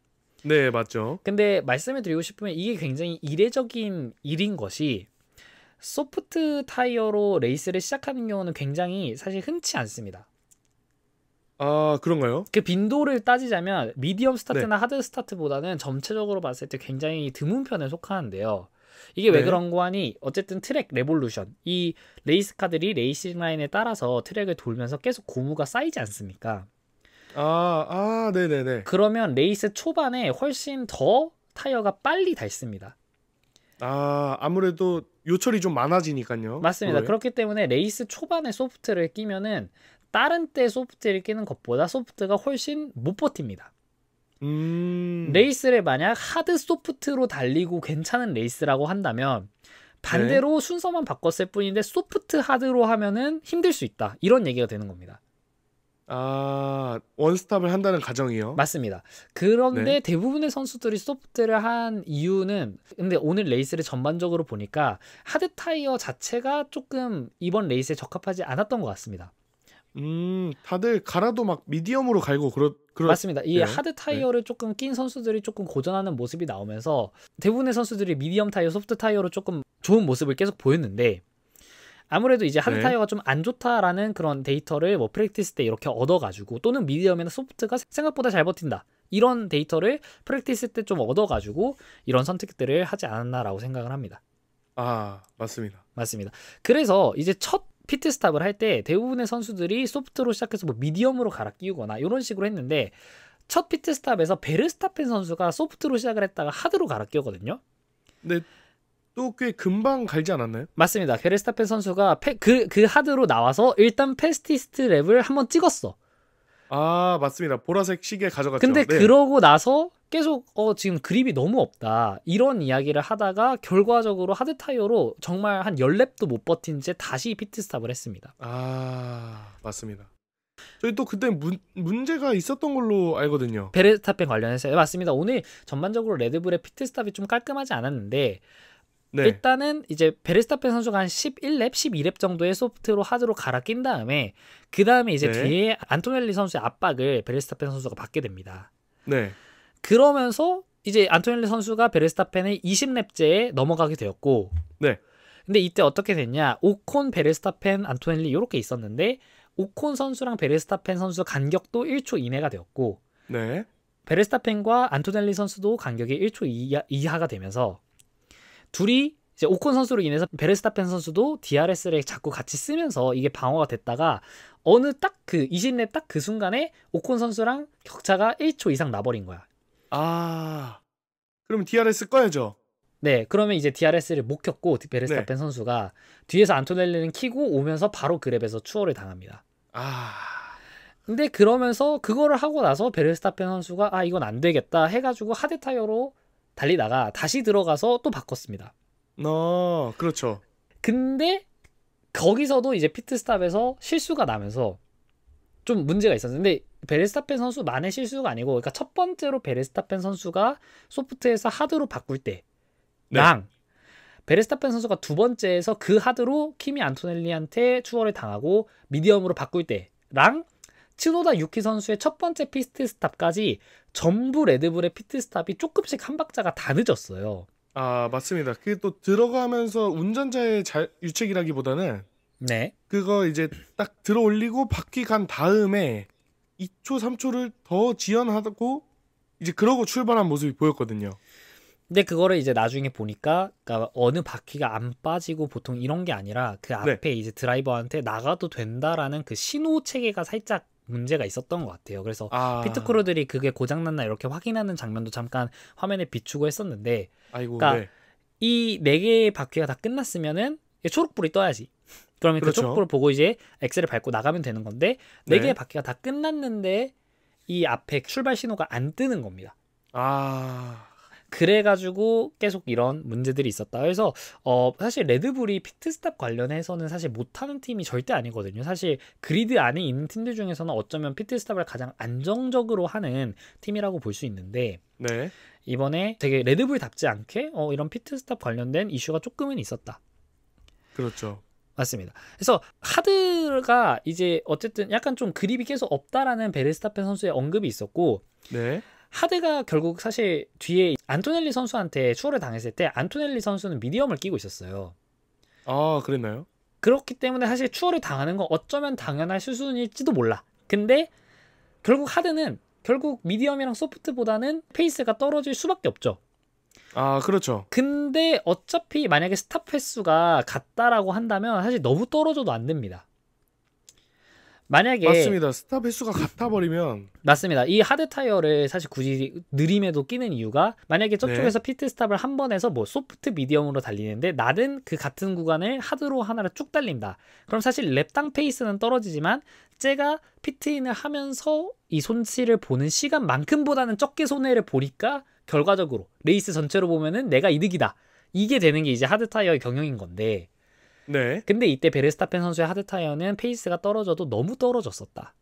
네, 맞죠. 근데 말씀을 드리고 싶으면 이게 굉장히 이례적인 일인 것이, 소프트 타이어로 레이스를 시작하는 경우는 굉장히 사실 흔치 않습니다. 그런가요? 그 빈도를 따지자면 미디엄 스타트나 하드 스타트보다는 전체적으로 봤을 때 굉장히 드문 편에 속하는데요. 이게 왜 그런 거 하니, 어쨌든 트랙 레볼루션, 이 레이스카들이 레이싱 라인에 따라서 트랙을 돌면서 계속 고무가 쌓이지 않습니까? 네네네. 그러면 레이스 초반에 훨씬 더 타이어가 빨리 닳습니다. 아무래도 요철이 좀 많아지니까요. 맞습니다. 그렇기 때문에 레이스 초반에 소프트를 끼면은 다른 때 소프트를 끼는 것보다 소프트가 훨씬 못 버팁니다. 레이스를 만약 하드 소프트로 달리고 괜찮은 레이스라고 한다면, 반대로 순서만 바꿨을 뿐인데 소프트 하드로 하면은 힘들 수 있다, 이런 얘기가 되는 겁니다. 원스탑을 한다는 가정이요? 맞습니다. 그런데 대부분의 선수들이 소프트를 한 이유는, 근데 오늘 레이스를 전반적으로 보니까 하드 타이어 자체가 조금 이번 레이스에 적합하지 않았던 것 같습니다. 다들 갈아도 막 미디엄으로 갈고 맞습니다. 이 하드 타이어를 조금 낀 선수들이 조금 고전하는 모습이 나오면서 대부분의 선수들이 미디엄 타이어, 소프트 타이어로 조금 좋은 모습을 계속 보였는데, 아무래도 이제 하드 타이어가 좀 안 좋다라는 그런 데이터를 뭐 프랙티스 때 이렇게 얻어가지고, 또는 미디엄이나 소프트가 생각보다 잘 버틴다, 이런 데이터를 프랙티스 때 좀 얻어가지고 이런 선택들을 하지 않았나라고 생각을 합니다. 맞습니다. 그래서 이제 첫 피트 스탑을 할 때 대부분의 선수들이 소프트로 시작해서 뭐 미디엄으로 갈아 끼우거나 이런 식으로 했는데, 첫 피트 스탑에서 베르스타펜 선수가 소프트로 시작을 했다가 하드로 갈아 끼웠거든요. 네. 또 꽤 금방 갈지 않았나요? 맞습니다. 베르스타펜 선수가 그 하드로 나와서 일단 패스티스트 랩을 한번 찍었어. 맞습니다. 보라색 시계 가져갔죠. 근데 그러고 나서 계속 지금 그립이 너무 없다, 이런 이야기를 하다가 결과적으로 하드 타이어로 정말 한 10랩도 못 버틴 채 다시 피트 스탑을 했습니다. 맞습니다. 저희 또 그때 문제가 있었던 걸로 알거든요. 베르스타펜 관련해서. 맞습니다. 오늘 전반적으로 레드불의 피트 스탑이 좀 깔끔하지 않았는데, 일단은 이제 베르스타펜 선수가 한 11랩, 12랩 정도의 소프트로 하드로 갈아 낀 다음에, 그 다음에 이제 뒤에 안토넬리 선수의 압박을 베르스타펜 선수가 받게 됩니다. 네. 그러면서 이제 안토넬리 선수가 베르스타펜의 20렙째에 넘어가게 되었고 네. 근데 이때 어떻게 됐냐? 오콘, 베르스타펜, 안토넬리 이렇게 있었는데 오콘 선수랑 베르스타펜 선수 간격도 1초 이내가 되었고 네. 베르스타펜과 안토넬리 선수도 간격이 1초 이하가 되면서 둘이 이제 오콘 선수로 인해서 베르스타펜 선수도 DRS를 자꾸 같이 쓰면서 이게 방어가 됐다가 어느 딱 그 20렙 딱 그 순간에 오콘 선수랑 격차가 1초 이상 나버린 거야. 아, 그럼 DRS 꺼야죠. 네, 그러면 이제 DRS를 못 켰고 베르스타펜 선수가 뒤에서 안토넬리는 키고 오면서 바로 그랩에서 추월을 당합니다. 근데 그러면서 그거를 하고 나서 베르스타펜 선수가 아 이건 안 되겠다 해가지고 하드 타이어로 달리다가 다시 들어가서 또 바꿨습니다. 그렇죠. 근데 거기서도 이제 피트스탑에서 실수가 나면서 좀 문제가 있었는데 베르스타펜 선수만의 실수가 아니고 그러니까 첫 번째로 베르스타펜 선수가 소프트에서 하드로 바꿀 때랑 베르스타펜 선수가 두 번째에서 그 하드로 키미 안토넬리한테 추월을 당하고 미디엄으로 바꿀 때랑 츠노다 유키 선수의 첫 번째 피트스탑까지 전부 레드불의 피트스탑이 조금씩 한 박자가 다 늦었어요. 아, 맞습니다. 그게 또 들어가면서 운전자의 유책이라기보다는 그거 이제 딱 들어 올리고 바퀴 간 다음에 2초, 3초를 더 지연하고 이제 그러고 출발한 모습이 보였거든요. 근데 그거를 이제 나중에 보니까 그러니까 어느 바퀴가 안 빠지고 보통 이런 게 아니라 그 앞에 이제 드라이버한테 나가도 된다라는 그 신호 체계가 살짝 문제가 있었던 것 같아요. 그래서 피트크루들이 그게 고장났나 이렇게 확인하는 장면도 잠깐 화면에 비추고 했었는데 그러니까 이 4개의 바퀴가 다 끝났으면은 초록불이 떠야지. 그러면 그 초록불을 보고 이제 엑셀을 밟고 나가면 되는 건데 4개의 바퀴가 다 끝났는데 이 앞에 출발 신호가 안 뜨는 겁니다. 그래가지고 계속 이런 문제들이 있었다. 그래서 사실 레드불이 피트스탑 관련해서는 사실 못하는 팀이 절대 아니거든요. 사실 그리드 안에 있는 팀들 중에서는 어쩌면 피트스탑을 가장 안정적으로 하는 팀이라고 볼 수 있는데 이번에 되게 레드불답지 않게 이런 피트스탑 관련된 이슈가 조금은 있었다. 그렇죠. 맞습니다. 그래서 하드가 이제 어쨌든 약간 좀 그립이 계속 없다라는 베르스타펜 선수의 언급이 있었고 하드가 결국 사실 뒤에 안토넬리 선수한테 추월을 당했을 때 안토넬리 선수는 미디엄을 끼고 있었어요. 그랬나요? 그렇기 때문에 사실 추월을 당하는 건 어쩌면 당연할 수순일지도 몰라. 근데 결국 하드는 결국 미디엄이랑 소프트보다는 페이스가 떨어질 수밖에 없죠. 그렇죠. 근데 어차피 만약에 스탑 횟수가 같다라고 한다면 사실 너무 떨어져도 안 됩니다. 만약에 맞습니다. 스탑 횟수가 같아버리면 맞습니다. 이 하드 타이어를 사실 굳이 느림에도 끼는 이유가 만약에 저쪽에서 피트 스탑을 한 번 해서 뭐 소프트 미디엄으로 달리는데 나는 그 같은 구간을 하드로 하나를 쭉 달린다. 그럼 사실 랩당 페이스는 떨어지지만 쟤가 피트인을 하면서 이 손실을 보는 시간만큼보다는 적게 손해를 보니까 결과적으로 레이스 전체로 보면은 내가 이득이다. 이게 되는 게 이제 하드 타이어의 경영인 건데 근데 이때 베르스타펜 선수의 하드 타이어는 페이스가 떨어져도 너무 떨어졌었다.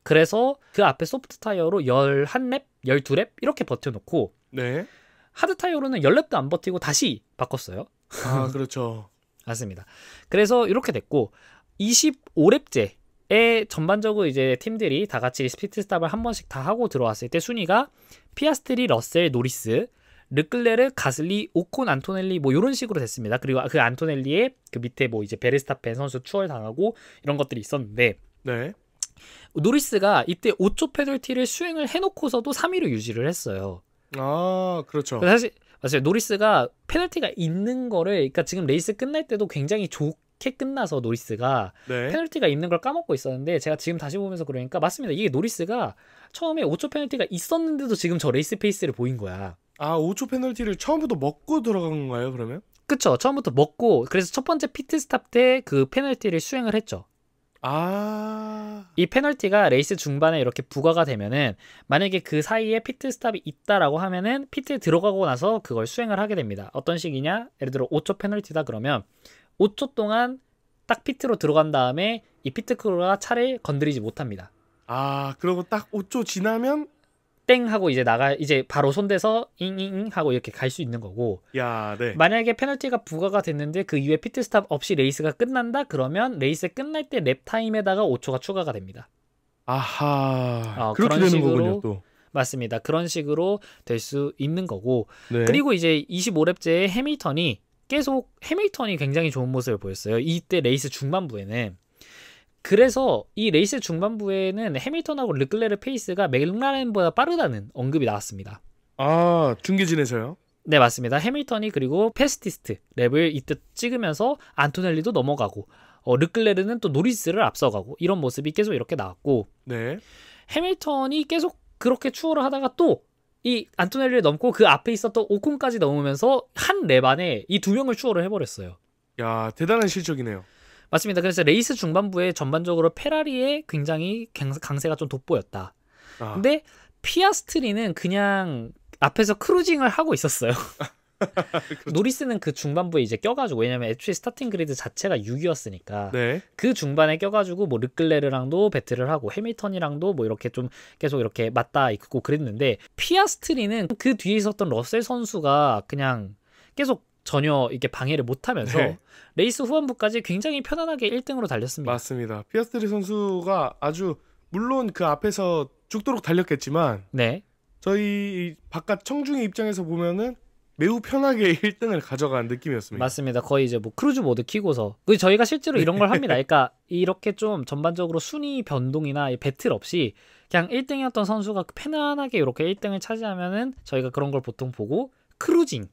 그래서 그 앞에 소프트 타이어로 11렙, 12렙 이렇게 버텨놓고 하드 타이어로는 10렙도 안 버티고 다시 바꿨어요. 그렇죠. 맞습니다. 그래서 이렇게 됐고 25렙째에 전반적으로 이제 팀들이 다 같이 피트 스탑을 한 번씩 다 하고 들어왔을 때 순위가 피아스트리, 러셀, 노리스, 르클레르, 가슬리, 오콘, 안토넬리 뭐 이런 식으로 됐습니다. 그리고 그 안토넬리의 그 밑에 뭐 이제 베르스타펜 선수 추월 당하고 이런 것들이 있었는데 노리스가 이때 5초 페널티를 수행을 해놓고서도 3위로 유지를 했어요. 그렇죠. 사실 노리스가 페널티가 있는 거를 그러니까 지금 레이스 끝날 때도 굉장히 좋게 끝나서 노리스가 페널티가 있는 걸 까먹고 있었는데 제가 지금 다시 보면서 그러니까 맞습니다. 이게 노리스가 처음에 5초 페널티가 있었는데도 지금 저 레이스 페이스를 보인 거야. 5초 페널티를 처음부터 먹고 들어간 건가요, 그러면? 그쵸. 처음부터 먹고 그래서 첫 번째 피트스탑 때 그 페널티를 수행을 했죠. 이 페널티가 레이스 중반에 이렇게 부과가 되면은 만약에 그 사이에 피트스탑이 있다라고 하면은 피트에 들어가고 나서 그걸 수행을 하게 됩니다. 어떤 식이냐? 예를 들어 5초 페널티다 그러면 5초 동안 딱 피트로 들어간 다음에 이 피트크루가 차를 건드리지 못합니다. 그리고 딱 5초 지나면 땡 하고 이제 바로 손대서 잉잉잉 하고 이렇게 갈 수 있는 거고 만약에 페널티가 부과가 됐는데 그 이후에 피트스탑 없이 레이스가 끝난다 그러면 레이스 끝날 때 랩 타임에다가 5초가 추가가 됩니다. 아하. 그렇게 되는 거군요, 또. 맞습니다. 그런 식으로 될 수 있는 거고. 네. 그리고 이제 25랩째에 해밀턴이 굉장히 좋은 모습을 보였어요. 이때 레이스 중반부에는. 그래서 이 레이스 중반부에는 해밀턴하고 르클레르 페이스가 맥라렌보다 빠르다는 언급이 나왔습니다. 아, 중계진에서요? 네, 맞습니다. 해밀턴이 그리고 패스티스트 랩을 이때 찍으면서 안토넬리도 넘어가고 르클레르는 또 노리스를 앞서가고 이런 모습이 계속 이렇게 나왔고, 네. 해밀턴이 계속 그렇게 추월을 하다가 또 이 안토넬리를 넘고 그 앞에 있었던 오콘까지 넘으면서 한 랩 안에 이 두 명을 추월을 해버렸어요. 야, 대단한 실적이네요. 맞습니다. 그래서 레이스 중반부에 전반적으로 페라리의 굉장히 강세가 좀 돋보였다. 근데 피아스트리는 그냥 앞에서 크루징을 하고 있었어요. 그렇죠. 노리스는 그 중반부에 이제 껴가지고, 왜냐면 애초에 스타팅 그리드 자체가 6위였으니까 네. 그 중반에 껴가지고 뭐 르클레르랑도 배틀을 하고 해밀턴이랑도 뭐 이렇게 좀 계속 이렇게 맞닿아 있고 그랬는데, 피아스트리는 그 뒤에 있었던 러셀 선수가 그냥 계속 전혀 이렇게 방해를 못하면서 네. 레이스 후반부까지 굉장히 편안하게 1등으로 달렸습니다. 맞습니다. 피아스트리 선수가 아주, 물론 그 앞에서 죽도록 달렸겠지만 네. 저희 바깥 청중의 입장에서 보면은 매우 편하게 1등을 가져간 느낌이었습니다. 맞습니다. 거의 이제 뭐 크루즈 모드 키고서 저희가 실제로 이런 걸 합니다. 그러니까 이렇게 좀 전반적으로 순위 변동이나 배틀 없이 그냥 1등이었던 선수가 편안하게 이렇게 1등을 차지하면은 저희가 그런 걸 보통 보고 크루징을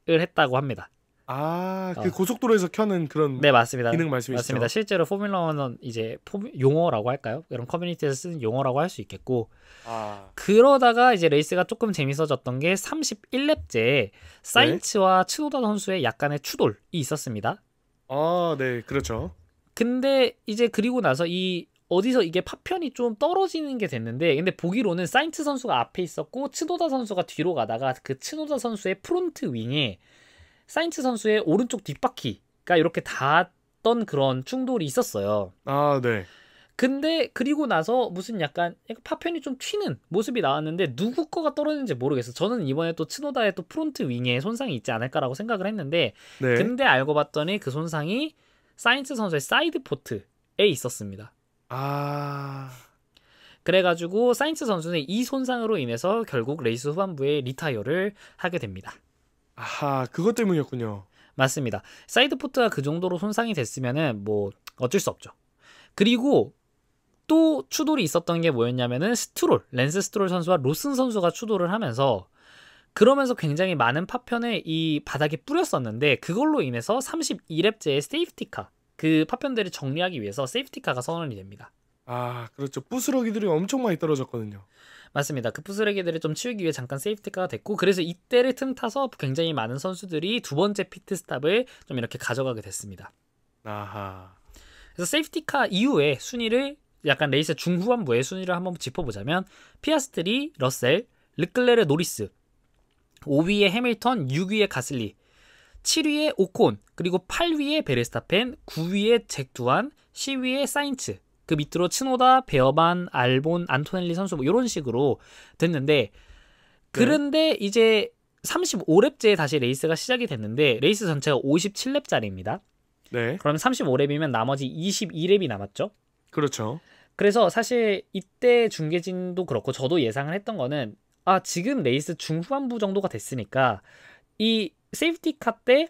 했다고 합니다. 아, 그 고속도로에서 켜는 그런 네, 맞습니다. 기능 말씀이시죠? 맞습니다. 실제로 포뮬러1은 이제 용어라고 할까요? 이런 커뮤니티에서 쓰는 용어라고 할 수 있겠고, 그러다가 이제 레이스가 조금 재밌어졌던 게 31랩째에 사인츠와 츠노다 선수의 약간의 추돌이 있었습니다. 아, 네, 그렇죠. 근데 이제 그리고 나서 어디서 이게 파편이 좀 떨어지는 게 됐는데, 근데 보기로는 사인츠 선수가 앞에 있었고 츠노다 선수가 뒤로 가다가 그 츠노다 선수의 프론트 윙에 사인츠 선수의 오른쪽 뒷바퀴가 이렇게 닿았던 그런 충돌이 있었어요. 아, 네. 근데 그리고 나서 무슨 약간 파편이 좀 튀는 모습이 나왔는데 누구 거가 떨어지는지 모르겠어. 저는 이번에 또 츠노다의 또 프론트 윙에 손상이 있지 않을까라고 생각을 했는데, 네. 근데 알고 봤더니 그 손상이 사인츠 선수의 사이드 포트에 있었습니다. 아... 그래가지고 사인츠 선수는 이 손상으로 인해서 결국 레이스 후반부에 리타이어를 하게 됩니다. 아하, 그것 때문이었군요. 맞습니다. 사이드 포트가 그 정도로 손상이 됐으면은 뭐 어쩔 수 없죠. 그리고 또 추돌이 있었던 게 뭐였냐면은 랜스 스트롤 선수와 로슨 선수가 추돌을 하면서, 그러면서 굉장히 많은 파편을 이 바닥에 뿌렸었는데, 그걸로 인해서 32랩째의 세이프티카, 그 파편들을 정리하기 위해서 세이프티카가 선언이 됩니다. 아, 그렇죠. 부스러기들이 엄청 많이 떨어졌거든요. 맞습니다. 그 부스러기들을 좀 치우기 위해 잠깐 세이프티카가 됐고, 그래서 이때를 틈타서 굉장히 많은 선수들이 두 번째 피트스탑을 좀 이렇게 가져가게 됐습니다. 아하. 그래서 세이프티카 이후에 순위를, 약간 레이스 중후반부의 순위를 한번 짚어보자면, 피아스트리, 러셀, 르클레르, 노리스, 5위에 해밀턴, 6위에 가슬리, 7위에 오콘, 그리고 8위에 베르스타펜, 9위에 잭 두안, 10위에 사인츠, 그 밑으로 츠노다, 베어반, 알본, 안토넬리 선수 뭐 이런 식으로 됐는데, 그런데 네. 이제 35랩째에 다시 레이스가 시작이 됐는데, 레이스 전체가 57랩짜리입니다. 네. 그럼 35랩이면 나머지 22랩이 남았죠? 그렇죠. 그래서 사실 이때 중계진도 그렇고 저도 예상을 했던 거는, 지금 레이스 중후반부 정도가 됐으니까 이 세이프티카 때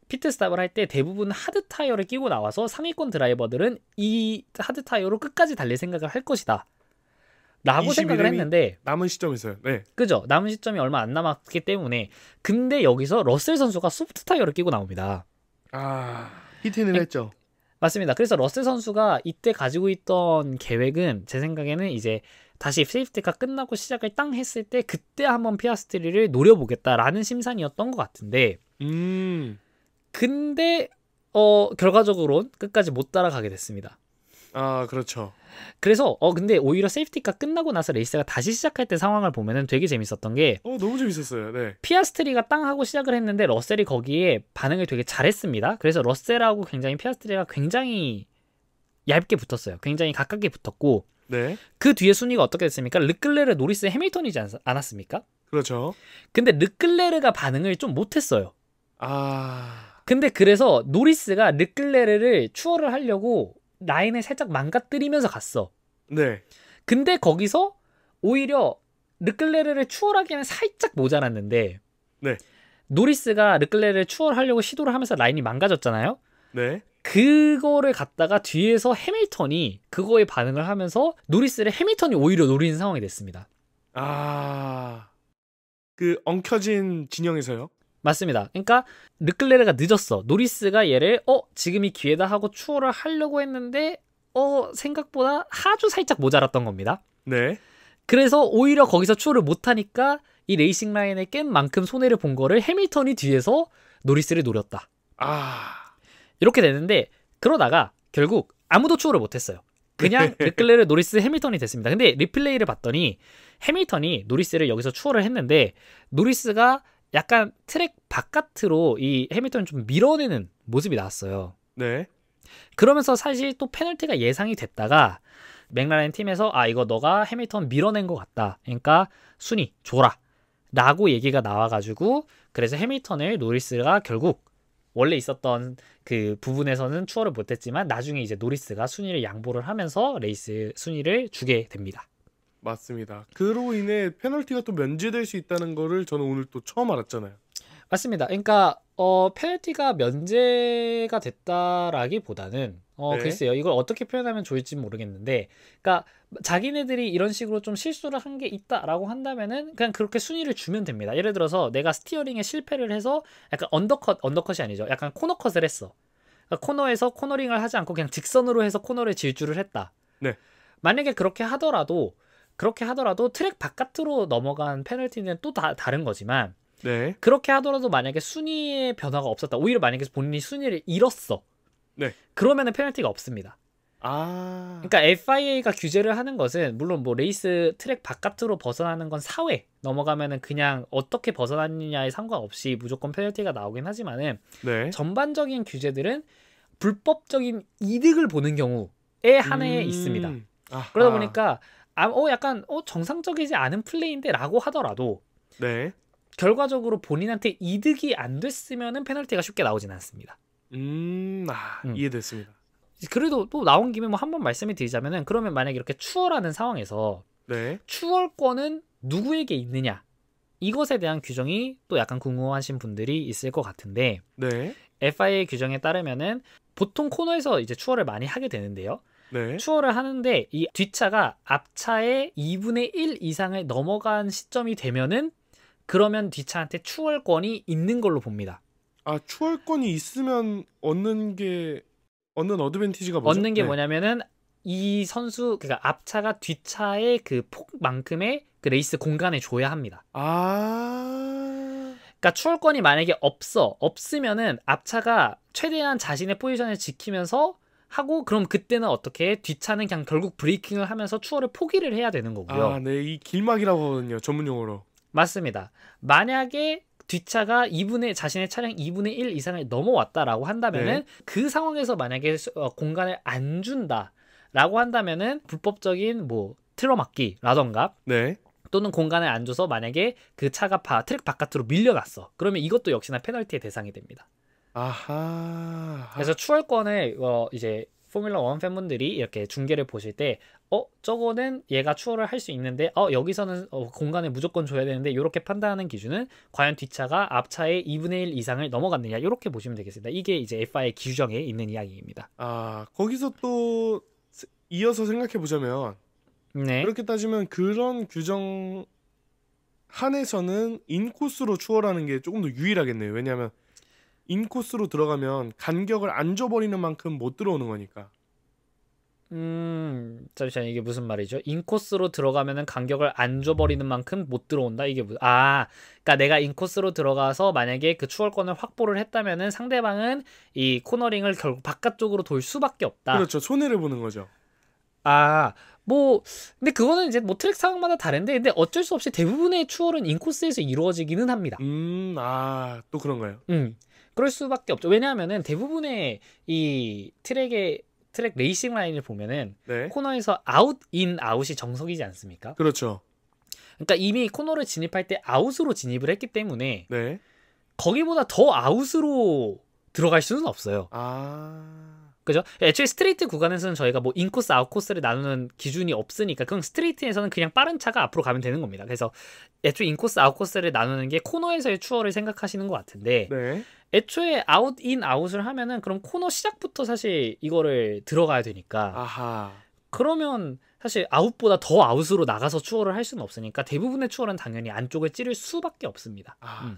피트스탑을 할 때 대부분 하드 타이어를 끼고 나와서 상위권 드라이버들은 이 하드 타이어로 끝까지 달릴 생각을 할 것이다 라고 생각을 했는데, 남은 시점에서요. 네. 그죠? 남은 시점이 얼마 안 남았기 때문에. 근데 여기서 러셀 선수가 소프트 타이어를 끼고 나옵니다. 히트는 했죠. 맞습니다. 그래서 러셀 선수가 이때 가지고 있던 계획은, 제 생각에는 이제 다시 세이프티카 끝나고 시작을 땅 했을 때 그때 한번 피아스트리를 노려보겠다라는 심산이었던 것 같은데, 근데 결과적으로는 끝까지 못 따라가게 됐습니다. 아, 그렇죠. 그래서 근데 오히려 세이프티카 끝나고 나서 레이스가 다시 시작할 때 상황을 보면은 되게 재밌었던 게, 너무 재밌었어요. 네. 피아스트리가 땅 하고 시작을 했는데 러셀이 거기에 반응을 되게 잘했습니다. 그래서 러셀하고 굉장히 피아스트리가 굉장히 얇게 붙었어요. 굉장히 가깝게 붙었고, 네. 그 뒤에 순위가 어떻게 됐습니까? 르클레르, 노리스, 해밀턴이지 않았습니까? 그렇죠. 근데 르클레르가 반응을 좀 못했어요. 근데 그래서 노리스가 르클레르를 추월을 하려고 라인을 살짝 망가뜨리면서 갔어. 네. 근데 거기서 오히려 르클레르를 추월하기에는 살짝 모자랐는데 네. 노리스가 르클레르를 추월하려고 시도를 하면서 라인이 망가졌잖아요. 네. 그거를 갖다가 뒤에서 해밀턴이 그거에 반응을 하면서 노리스를 해밀턴이 오히려 노리는 상황이 됐습니다. 아, 그 엉켜진 진영에서요? 맞습니다. 그러니까 르클레르가 늦었어. 노리스가 얘를 지금이 기회다 하고 추월을 하려고 했는데 생각보다 아주 살짝 모자랐던 겁니다. 네. 그래서 오히려 거기서 추월을 못하니까 이 레이싱 라인에 깬 만큼 손해를 본 거를 해밀턴이 뒤에서 노리스를 노렸다. 이렇게 되는데 그러다가 결국 아무도 추월을 못했어요. 그냥 르클레르, 노리스, 해밀턴이 됐습니다. 근데 리플레이를 봤더니 해밀턴이 노리스를 여기서 추월을 했는데 노리스가 약간 트랙 바깥으로 이 해밀턴을 좀 밀어내는 모습이 나왔어요. 네. 그러면서 사실 또 페널티가 예상이 됐다가 맥라렌 팀에서 이거 너가 해밀턴 밀어낸 것 같다. 그러니까 순위 줘라. 라고 얘기가 나와가지고 그래서 해밀턴을 노리스가 결국 원래 있었던 그 부분에서는 추월을 못했지만 나중에 이제 노리스가 순위를 양보를 하면서 레이스 순위를 주게 됩니다. 맞습니다. 그로 인해 페널티가 또 면제될 수 있다는 거를 저는 오늘 또 처음 알았잖아요. 맞습니다. 그러니까 페널티가 면제가 됐다라기보다는 네. 글쎄요. 이걸 어떻게 표현하면 좋을지 모르겠는데 그러니까 자기네들이 이런 식으로 좀 실수를 한 게 있다라고 한다면은 그냥 그렇게 순위를 주면 됩니다. 예를 들어서 내가 스티어링에 실패를 해서 약간 언더컷이 아니죠. 약간 코너컷을 했어. 그러니까 코너에서 코너링을 하지 않고 그냥 직선으로 해서 코너를 질주를 했다. 네. 만약에 그렇게 하더라도 트랙 바깥으로 넘어간 페널티는 또 다른 거지만 네. 그렇게 하더라도 만약에 순위의 변화가 없었다. 오히려 만약에 본인이 순위를 잃었어. 네. 그러면은 페널티가 없습니다. 그러니까 FIA가 규제를 하는 것은 물론 뭐 레이스 트랙 바깥으로 벗어나는 건 4회 넘어가면은 그냥 어떻게 벗어났느냐에 상관없이 무조건 페널티가 나오긴 하지만은 네. 전반적인 규제들은 불법적인 이득을 보는 경우에 한해 있습니다. 그러다 보니까 약간 정상적이지 않은 플레이인데라고 하더라도 네. 결과적으로 본인한테 이득이 안 됐으면은 페널티가 쉽게 나오진 않습니다. 이해됐습니다. 그래도 또 나온 김에 뭐 한번 말씀을 드리자면은 그러면 만약에 이렇게 추월하는 상황에서 네. 추월권은 누구에게 있느냐 이것에 대한 규정이 또 약간 궁금하신 분들이 있을 것 같은데 네. FIA 규정에 따르면은 보통 코너에서 이제 추월을 많이 하게 되는데요. 네. 추월을 하는데 이 뒷차가 앞차의 2분의 1 이상을 넘어간 시점이 되면은 그러면 뒷차한테 추월권이 있는 걸로 봅니다. 추월권이 있으면 얻는 어드밴티지가 뭐죠? 얻는 게 뭐냐면은 이 선수 그러니까 앞차가 뒷차의 그 폭만큼의 그 레이스 공간을 줘야 합니다. 그러니까 추월권이 만약에 없으면은 앞차가 최대한 자신의 포지션을 지키면서 하고 그럼 그때는 어떻게 뒷차는 그냥 결국 브레이킹을 하면서 추월을 포기를 해야 되는 거고요. 네, 이 길막이라고 하거든요. 전문 용어로. 맞습니다. 만약에 뒷차가 자신의 차량 2분의 1 이상을 넘어왔다라고 한다면은 그 상황에서 만약에 공간을 안 준다라고 한다면은 불법적인 뭐 틀어막기라던가 또는 공간을 안 줘서 만약에 그 차가 트랙 바깥으로 밀려났어. 그러면 이것도 역시나 페널티의 대상이 됩니다. 그래서 추월권을 이제 포뮬러 1 팬분들이 이렇게 중계를 보실 때 저거는 얘가 추월을 할 수 있는데 여기서는 공간을 무조건 줘야 되는데 이렇게 판단하는 기준은 과연 뒷차가 앞차의 2분의 1 이상을 넘어갔느냐 이렇게 보시면 되겠습니다. 이게 이제 FIA 규정에 있는 이야기입니다. 거기서 또 이어서 생각해 보자면 그렇게 따지면 그런 규정 한에서는 인코스로 추월하는 게 조금 더 유일하겠네요. 왜냐하면 인코스로 들어가면 간격을 안 줘버리는 만큼 못 들어오는 거니까. 잠시만 이게 무슨 말이죠? 인코스로 들어가면은 간격을 안 줘버리는 만큼 못 들어온다? 이게 그러니까 내가 인코스로 들어가서 만약에 그 추월권을 확보를 했다면은 상대방은 이 코너링을 결국 바깥쪽으로 돌 수밖에 없다. 그렇죠. 손해를 보는 거죠. 근데 그거는 이제 뭐 트랙 상황마다 다른데 근데 어쩔 수 없이 대부분의 추월은 인코스에서 이루어지기는 합니다. 또 그런가요? 그럴 수밖에 없죠. 왜냐하면은 대부분의 이 트랙 레이싱 라인을 보면은 코너에서 아웃이 정석이지 않습니까? 그렇죠. 그러니까 이미 코너를 진입할 때 아웃으로 진입을 했기 때문에 거기보다 더 아웃으로 들어갈 수는 없어요. 그죠? 애초에 스트레이트 구간에서는 저희가 뭐 인코스, 아웃코스를 나누는 기준이 없으니까 그럼 스트레이트에서는 그냥 빠른 차가 앞으로 가면 되는 겁니다. 그래서 애초에 인코스, 아웃코스를 나누는 게 코너에서의 추월을 생각하시는 것 같은데 네. 애초에 아웃, 인, 아웃을 하면은 그럼 코너 시작부터 사실 이거를 들어가야 되니까 아하. 그러면 사실 아웃보다 더 아웃으로 나가서 추월을 할 수는 없으니까 대부분의 추월은 당연히 안쪽을 찌를 수밖에 없습니다.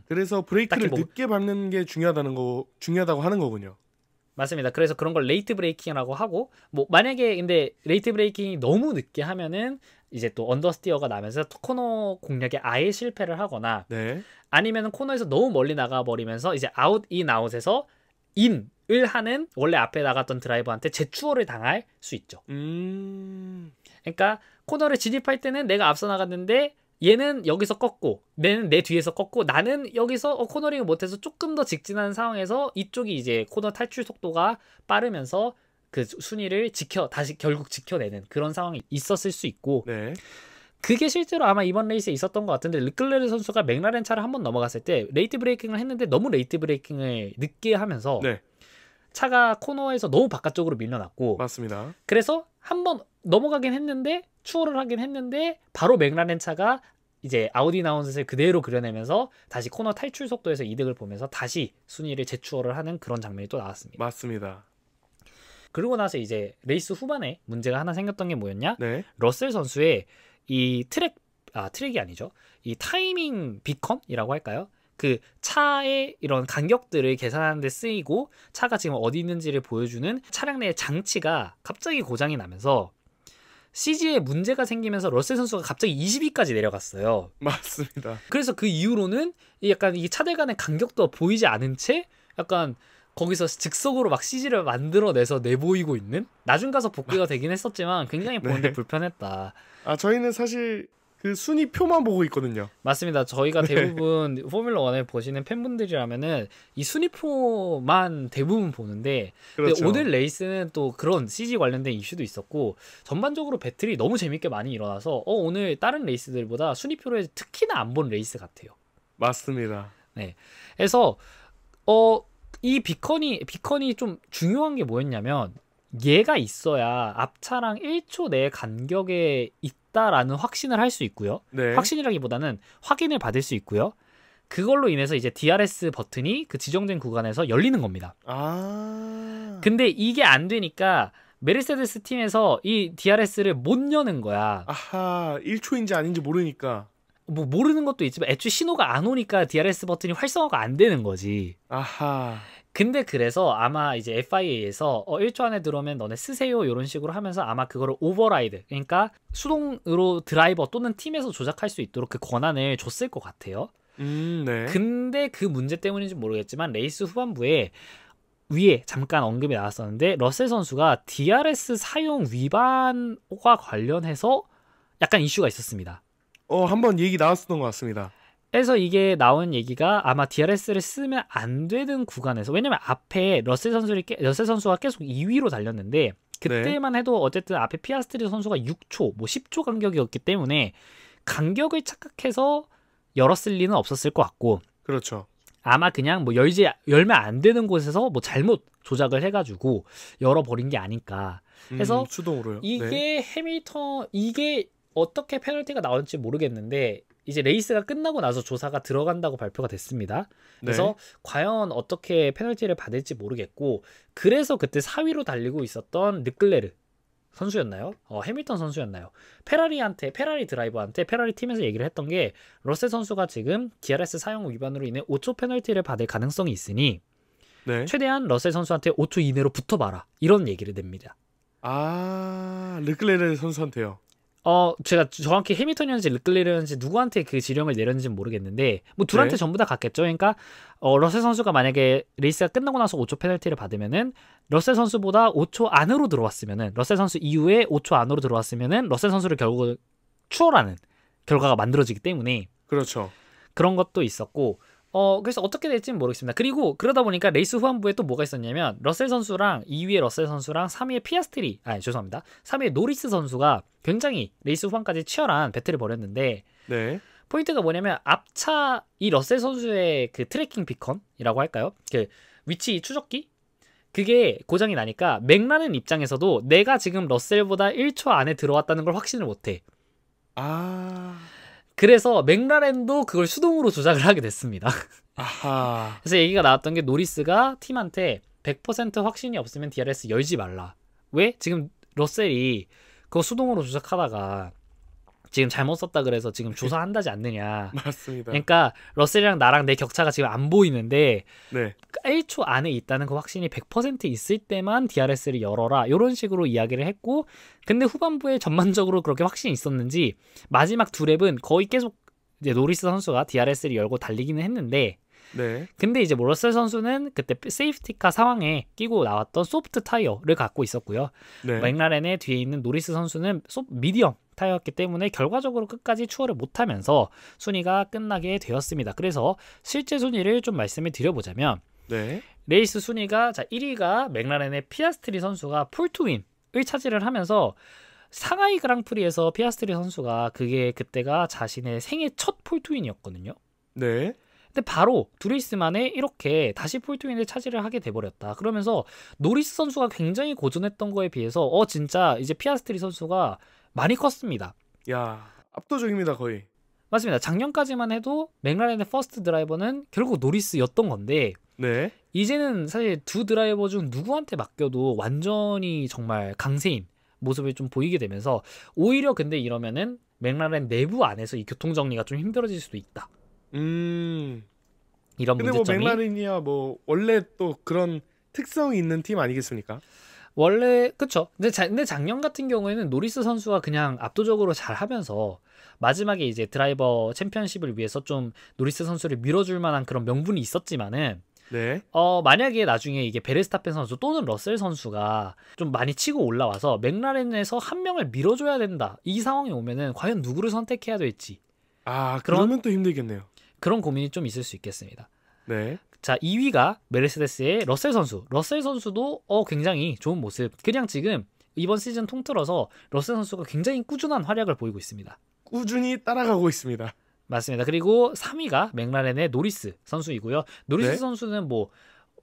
그래서 브레이크를 늦게 밟는 게 중요하다고 하는 거군요. 맞습니다. 그래서 그런 걸 레이트 브레이킹이라고 하고 뭐 만약에 근데 레이트 브레이킹이 너무 늦게 하면은 이제 또 언더스티어가 나면서 코너 공략에 아예 실패를 하거나 네. 아니면은 코너에서 너무 멀리 나가 버리면서 이제 아웃 인 아웃에서 인을 하는 원래 앞에 나갔던 드라이버한테 재추월을 당할 수 있죠. 그러니까 코너를 진입할 때는 내가 앞서 나갔는데 얘는 여기서 꺾고 얘는 내 뒤에서 꺾고 나는 여기서 코너링을 못해서 조금 더 직진하는 상황에서 이쪽이 이제 코너 탈출 속도가 빠르면서 그 순위를 다시 결국 지켜내는 그런 상황이 있었을 수 있고 네. 그게 실제로 아마 이번 레이스에 있었던 것 같은데 르클레르 선수가 맥라렌 차를 한번 넘어갔을 때 레이트 브레이킹을 했는데 너무 레이트 브레이킹을 늦게 하면서 네. 차가 코너에서 너무 바깥쪽으로 밀려났고 맞습니다. 그래서 한번 넘어가긴 했는데 추월을 하긴 했는데 바로 맥라렌 차가 이제 아우디 나운스를 그대로 그려내면서 다시 코너 탈출 속도에서 이득을 보면서 다시 순위를 재추월을 하는 그런 장면이 또 나왔습니다. 맞습니다. 그러고 나서 이제 레이스 후반에 문제가 하나 생겼던 게 뭐였냐? 네. 러셀 선수의 이 트랙이 아니죠. 이 타이밍 비컨이라고 할까요? 그 차의 이런 간격들을 계산하는 데 쓰이고 차가 지금 어디 있는지를 보여주는 차량 내의 장치가 갑자기 고장이 나면서 CG에 문제가 생기면서 러셀 선수가 갑자기 20위까지 내려갔어요. 맞습니다. 그래서 그 이후로는 약간 이 차들 간의 간격도 보이지 않은 채 약간 거기서 즉석으로 막 CG를 만들어내서 내보이고 있는? 나중 가서 복귀가 되긴 했었지만 굉장히 보는데 불편했다. 저희는 사실 그 순위표만 보고 있거든요. 맞습니다. 저희가 대부분 포뮬러 1을 보시는 팬분들이라면은 이 순위표만 대부분 보는데 그렇죠. 근데 오늘 레이스는 또 그런 CG 관련된 이슈도 있었고 전반적으로 배틀이 너무 재밌게 많이 일어나서 오늘 다른 레이스들보다 순위표를 특히나 안 본 레이스 같아요. 맞습니다. 네. 그래서 이 비컨이 좀 중요한 게 뭐였냐면 얘가 있어야 앞차랑 1초 내 간격에 있다라는 확신을 할 수 있고요. 네. 확신이라기보다는 확인을 받을 수 있고요. 그걸로 인해서 이제 DRS 버튼이 그 지정된 구간에서 열리는 겁니다. 근데 이게 안 되니까 메르세데스 팀에서 이 DRS를 못 여는 거야. 1초인지 아닌지 모르니까. 뭐 모르는 것도 있지만 애초에 신호가 안 오니까 DRS 버튼이 활성화가 안 되는 거지. 근데 그래서 아마 이제 FIA에서 1초 안에 들어오면 너네 쓰세요 이런 식으로 하면서 아마 그거를 오버라이드, 그러니까 수동으로 드라이버 또는 팀에서 조작할 수 있도록 그 권한을 줬을 것 같아요. 네. 근데 그 문제 때문인지 모르겠지만 레이스 후반부에 위에 잠깐 언급이 나왔었는데 러셀 선수가 DRS 사용 위반과 관련해서 약간 이슈가 있었습니다. 한번 얘기 나왔었던 것 같습니다. 그래서 이게 나온 얘기가 아마 DRS를 쓰면 안 되는 구간에서, 왜냐면 앞에 러셀 선수가 계속 2위로 달렸는데 그때만 해도 어쨌든 앞에 피아스트리 선수가 6초, 뭐 10초 간격이었기 때문에 간격을 착각해서 열었을 리는 없었을 것 같고, 그렇죠. 아마 그냥 뭐 열면 안 되는 곳에서 뭐 잘못 조작을 해가지고 열어버린 게 아닐까. 그래서 수동으로요. 이게 이게 어떻게 페널티가 나올지 모르겠는데 이제 레이스가 끝나고 나서 조사가 들어간다고 발표가 됐습니다. 그래서 과연 어떻게 페널티를 받을지 모르겠고, 그래서 그때 4위로 달리고 있었던 르클레르 선수였나요? 해밀턴 선수였나요? 페라리 드라이버한테 페라리 팀에서 얘기를 했던 게 러셀 선수가 지금 DRS 사용 위반으로 인해 5초 페널티를 받을 가능성이 있으니 최대한 러셀 선수한테 5초 이내로 붙어봐라, 이런 얘기를 냅니다. 르클레르 선수한테요? 제가 정확히 해밀턴이었는지 르클레르였는지 누구한테 그 지령을 내렸는지는 모르겠는데 뭐 둘한테 전부 다 갔겠죠. 그러니까 러셀 선수가 만약에 레이스가 끝나고 나서 5초 페널티를 받으면은 러셀 선수보다 5초 안으로 들어왔으면은, 러셀 선수 이후에 5초 안으로 들어왔으면은 러셀 선수를 결국 추월하는 결과가 만들어지기 때문에 그렇죠. 그런 것도 있었고, 그래서 어떻게 될지는 모르겠습니다. 그리고 그러다 보니까 레이스 후반부에 또 뭐가 있었냐면 러셀 선수랑 2위의 러셀 선수랑 3위의 노리스 선수가 굉장히 레이스 후반까지 치열한 배틀을 벌였는데 포인트가 뭐냐면 앞차 이 러셀 선수의 그 트래킹 비컨이라고 할까요? 그 위치 추적기? 그게 고장이 나니까 맥라렌 입장에서도 내가 지금 러셀보다 1초 안에 들어왔다는 걸 확신을 못해. 그래서 맥라렌도 그걸 수동으로 조작을 하게 됐습니다. 아하. 그래서 얘기가 나왔던 게 노리스가 팀한테 100% 확신이 없으면 DRS 열지 말라. 왜? 지금 러셀이 그거 수동으로 조작하다가 지금 잘못 썼다 그래서 지금 조사한다지 않느냐. 맞습니다. 그러니까 러셀이랑 나랑 내 격차가 지금 안 보이는데 네. 1초 안에 있다는 그 확신이 100% 있을 때만 DRS를 열어라. 이런 식으로 이야기를 했고, 근데 후반부에 전반적으로 그렇게 확신이 있었는지 마지막 두 랩은 거의 계속 이제 노리스 선수가 DRS를 열고 달리기는 했는데, 네. 근데 이제 러셀 선수는 그때 세이프티카 상황에 끼고 나왔던 소프트 타이어를 갖고 있었고요. 네. 맥라렌의 뒤에 있는 노리스 선수는 미디엄 타이어였기 때문에 결과적으로 끝까지 추월을 못하면서 순위가 끝나게 되었습니다. 그래서 실제 순위를 좀 말씀을 드려보자면, 네. 레이스 순위가 1위가 맥라렌의 피아스트리 선수가 폴투윈을 차지를 하면서 상하이 그랑프리에서 피아스트리 선수가 그때가 자신의 생애 첫 폴투윈이었거든요. 네. 근데 바로 두 레이스 만에 이렇게 다시 폴트윈을 차지를 하게 돼버렸다. 그러면서 노리스 선수가 굉장히 고전했던 거에 비해서 진짜 이제 피아스트리 선수가 많이 컸습니다. 야, 압도적입니다 거의. 맞습니다. 작년까지만 해도 맥라렌의 퍼스트 드라이버는 결국 노리스였던 건데, 네. 이제는 사실 두 드라이버 중 누구한테 맡겨도 완전히 정말 강세인 모습을 좀 보이게 되면서, 오히려 근데 이러면은 맥라렌 내부 안에서 이 교통 정리가 좀 힘들어질 수도 있다. 이런 근데 문제점이. 맥라렌이야 원래 또 그런 특성이 있는 팀 아니겠습니까? 원래 그쵸. 근데 작년 같은 경우에는 노리스 선수가 그냥 압도적으로 잘하면서 마지막에 이제 드라이버 챔피언십을 위해서 좀 노리스 선수를 밀어줄 만한 그런 명분이 있었지만은, 네. 만약에 나중에 이게 베르스타펜 선수 또는 러셀 선수가 좀 많이 치고 올라와서 맥라렌에서 한 명을 밀어줘야 된다, 이 상황이 오면은 과연 누구를 선택해야 될지. 그러면 또 힘들겠네요. 그런 고민이 좀 있을 수 있겠습니다. 네. 자, 2위가 메르세데스의 러셀 선수. 러셀 선수도 굉장히 좋은 모습. 그냥 지금 이번 시즌 통틀어서 러셀 선수가 굉장히 꾸준한 활약을 보이고 있습니다. 꾸준히 따라가고 있습니다. 맞습니다. 그리고 3위가 맥라렌의 노리스 선수이고요. 노리스 네. 선수는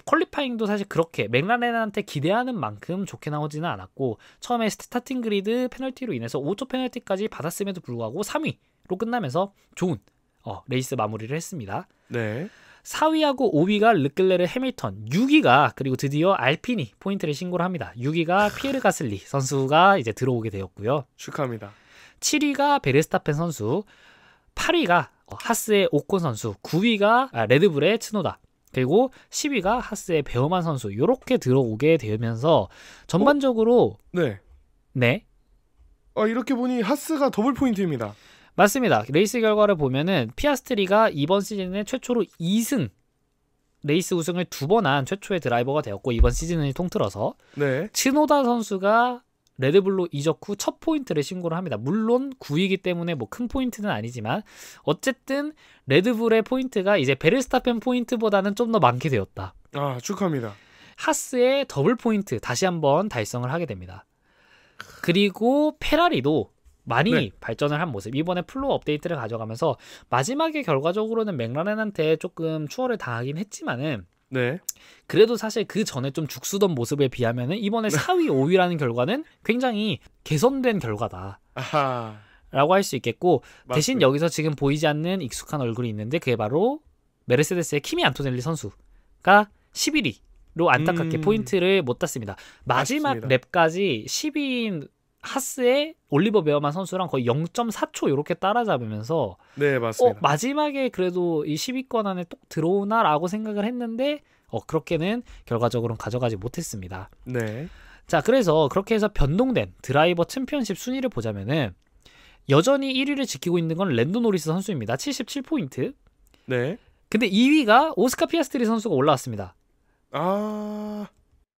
퀄리파잉도 사실 그렇게 맥라렌한테 기대하는 만큼 좋게 나오지는 않았고, 처음에 스타팅 그리드 페널티로 인해서 5초 페널티까지 받았음에도 불구하고 3위로 끝나면서 좋은 레이스 마무리를 했습니다. 네. 4위하고 5위가 르클레르 해밀턴, 6위가 그리고 드디어 알피니 포인트를 신고를 합니다. 6위가 피에르 가슬리 선수가 이제 들어오게 되었고요. 축하합니다. 7위가 베르스타펜 선수, 8위가 하스의 오콘 선수, 9위가 레드불의 츠노다, 그리고 10위가 하스의 베어만 선수, 이렇게 들어오게 되면서 전반적으로 네. 이렇게 보니 하스가 더블 포인트입니다. 맞습니다. 레이스 결과를 보면은 피아스트리가 이번 시즌에 최초로 2승 레이스 우승을 2번 한 최초의 드라이버가 되었고, 이번 시즌을 통틀어서 네. 츠노다 선수가 레드불로 이적 후 첫 포인트를 신고를 합니다. 물론 9위이기 때문에 큰 포인트는 아니지만 어쨌든 레드불의 포인트가 이제 베르스타펜 포인트보다는 좀 더 많게 되었다. 축하합니다. 하스의 더블 포인트 다시 한번 달성을 하게 됩니다. 그리고 페라리도 많이 발전을 한 모습. 이번에 플로어 업데이트를 가져가면서 마지막에 결과적으로는 맥라렌한테 조금 추월을 당하긴 했지만은, 네. 그래도 사실 그 전에 좀 죽쓰던 모습에 비하면은 이번에 4위, 5위라는 결과는 굉장히 개선된 결과다. 라고 할 수 있겠고, 맞습니다. 대신 여기서 지금 보이지 않는 익숙한 얼굴이 있는데, 그게 바로 메르세데스의 키미 안토넬리 선수가 11위로 안타깝게 포인트를 못 땄습니다. 마지막 랩까지 10위인 하스의 올리버 베어만 선수랑 거의 0.4초 이렇게 따라잡으면서, 네, 맞습니다. 마지막에 그래도 이 10위권 안에 또 들어오나라고 생각을 했는데 그렇게는 결과적으로는 가져가지 못했습니다. 네. 자, 그래서 그렇게 해서 변동된 드라이버 챔피언십 순위를 보자면은 여전히 1위를 지키고 있는 건 랜도 노리스 선수입니다. 77포인트. 네. 근데 2위가 오스카 피아스트리 선수가 올라왔습니다.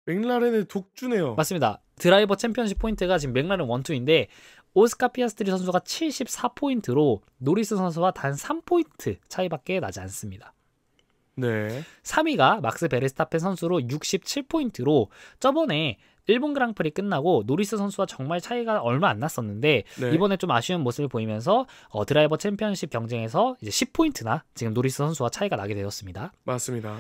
맥라렌의 독주네요. 맞습니다. 드라이버 챔피언십 포인트가 지금 맥라렌 1, 2인데 오스카 피아스트리 선수가 74포인트로 노리스 선수와 단 3포인트 차이밖에 나지 않습니다. 네. 3위가 막스 베르스타펜 선수로 67포인트로 저번에 일본 그랑프리 끝나고 노리스 선수와 정말 차이가 얼마 안 났었는데 이번에 좀 아쉬운 모습을 보이면서 드라이버 챔피언십 경쟁에서 이제 10포인트나 지금 노리스 선수와 차이가 나게 되었습니다. 맞습니다.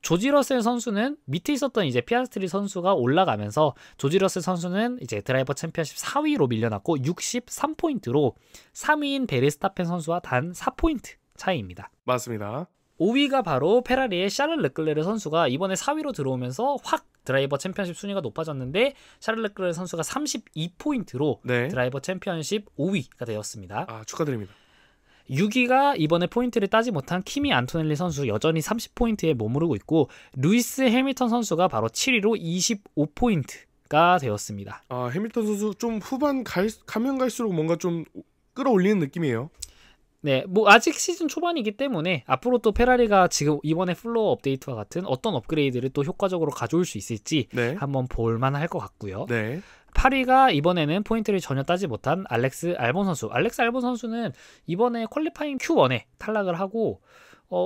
조지 러셀 선수는 밑에 있었던 이제 피아스트리 선수가 올라가면서 조지 러셀 선수는 이제 드라이버 챔피언십 4위로 밀려났고 63포인트로 3위인 베르스타펜 선수와 단 4포인트 차이입니다. 맞습니다. 5위가 바로 페라리의 샤를 르클레르 선수가 이번에 4위로 들어오면서 확 드라이버 챔피언십 순위가 높아졌는데 샤를 르클레르 선수가 32포인트로 네. 드라이버 챔피언십 5위가 되었습니다. 아, 축하드립니다. 6위가 이번에 포인트를 따지 못한 키미 안토넬리 선수 여전히 30포인트에 머무르고 있고 루이스 해밀턴 선수가 바로 7위로 25포인트가 되었습니다. 아, 해밀턴 선수 좀 후반 가면 갈수록 뭔가 좀 끌어올리는 느낌이에요. 네, 뭐 아직 시즌 초반이기 때문에 앞으로 또 페라리가 지금 이번에 플로어 업데이트와 같은 어떤 업그레이드를 또 효과적으로 가져올 수 있을지 네. 한번 볼만할 것 같고요. 네. 8위가 이번에는 포인트를 전혀 따지 못한 알렉스 알본 선수. 알렉스 알본 선수는 이번에 퀄리파잉 Q1에 탈락을 하고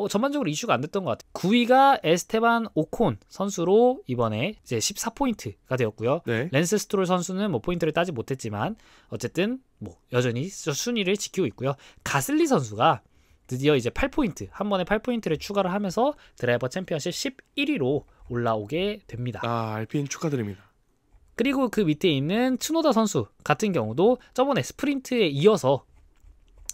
전반적으로 이슈가 안 됐던 것 같아요. 9위가 에스테반 오콘 선수로 이번에 이제 14포인트가 되었고요. 네. 랜스 스트롤 선수는 뭐 포인트를 따지 못했지만 어쨌든 뭐 여전히 순위를 지키고 있고요. 가슬리 선수가 드디어 이제 8포인트, 한 번에 8포인트를 추가를 하면서 드라이버 챔피언십 11위로 올라오게 됩니다. 아, 알핀 축하드립니다. 그리고 그 밑에 있는 츠노다 선수 같은 경우도 저번에 스프린트에 이어서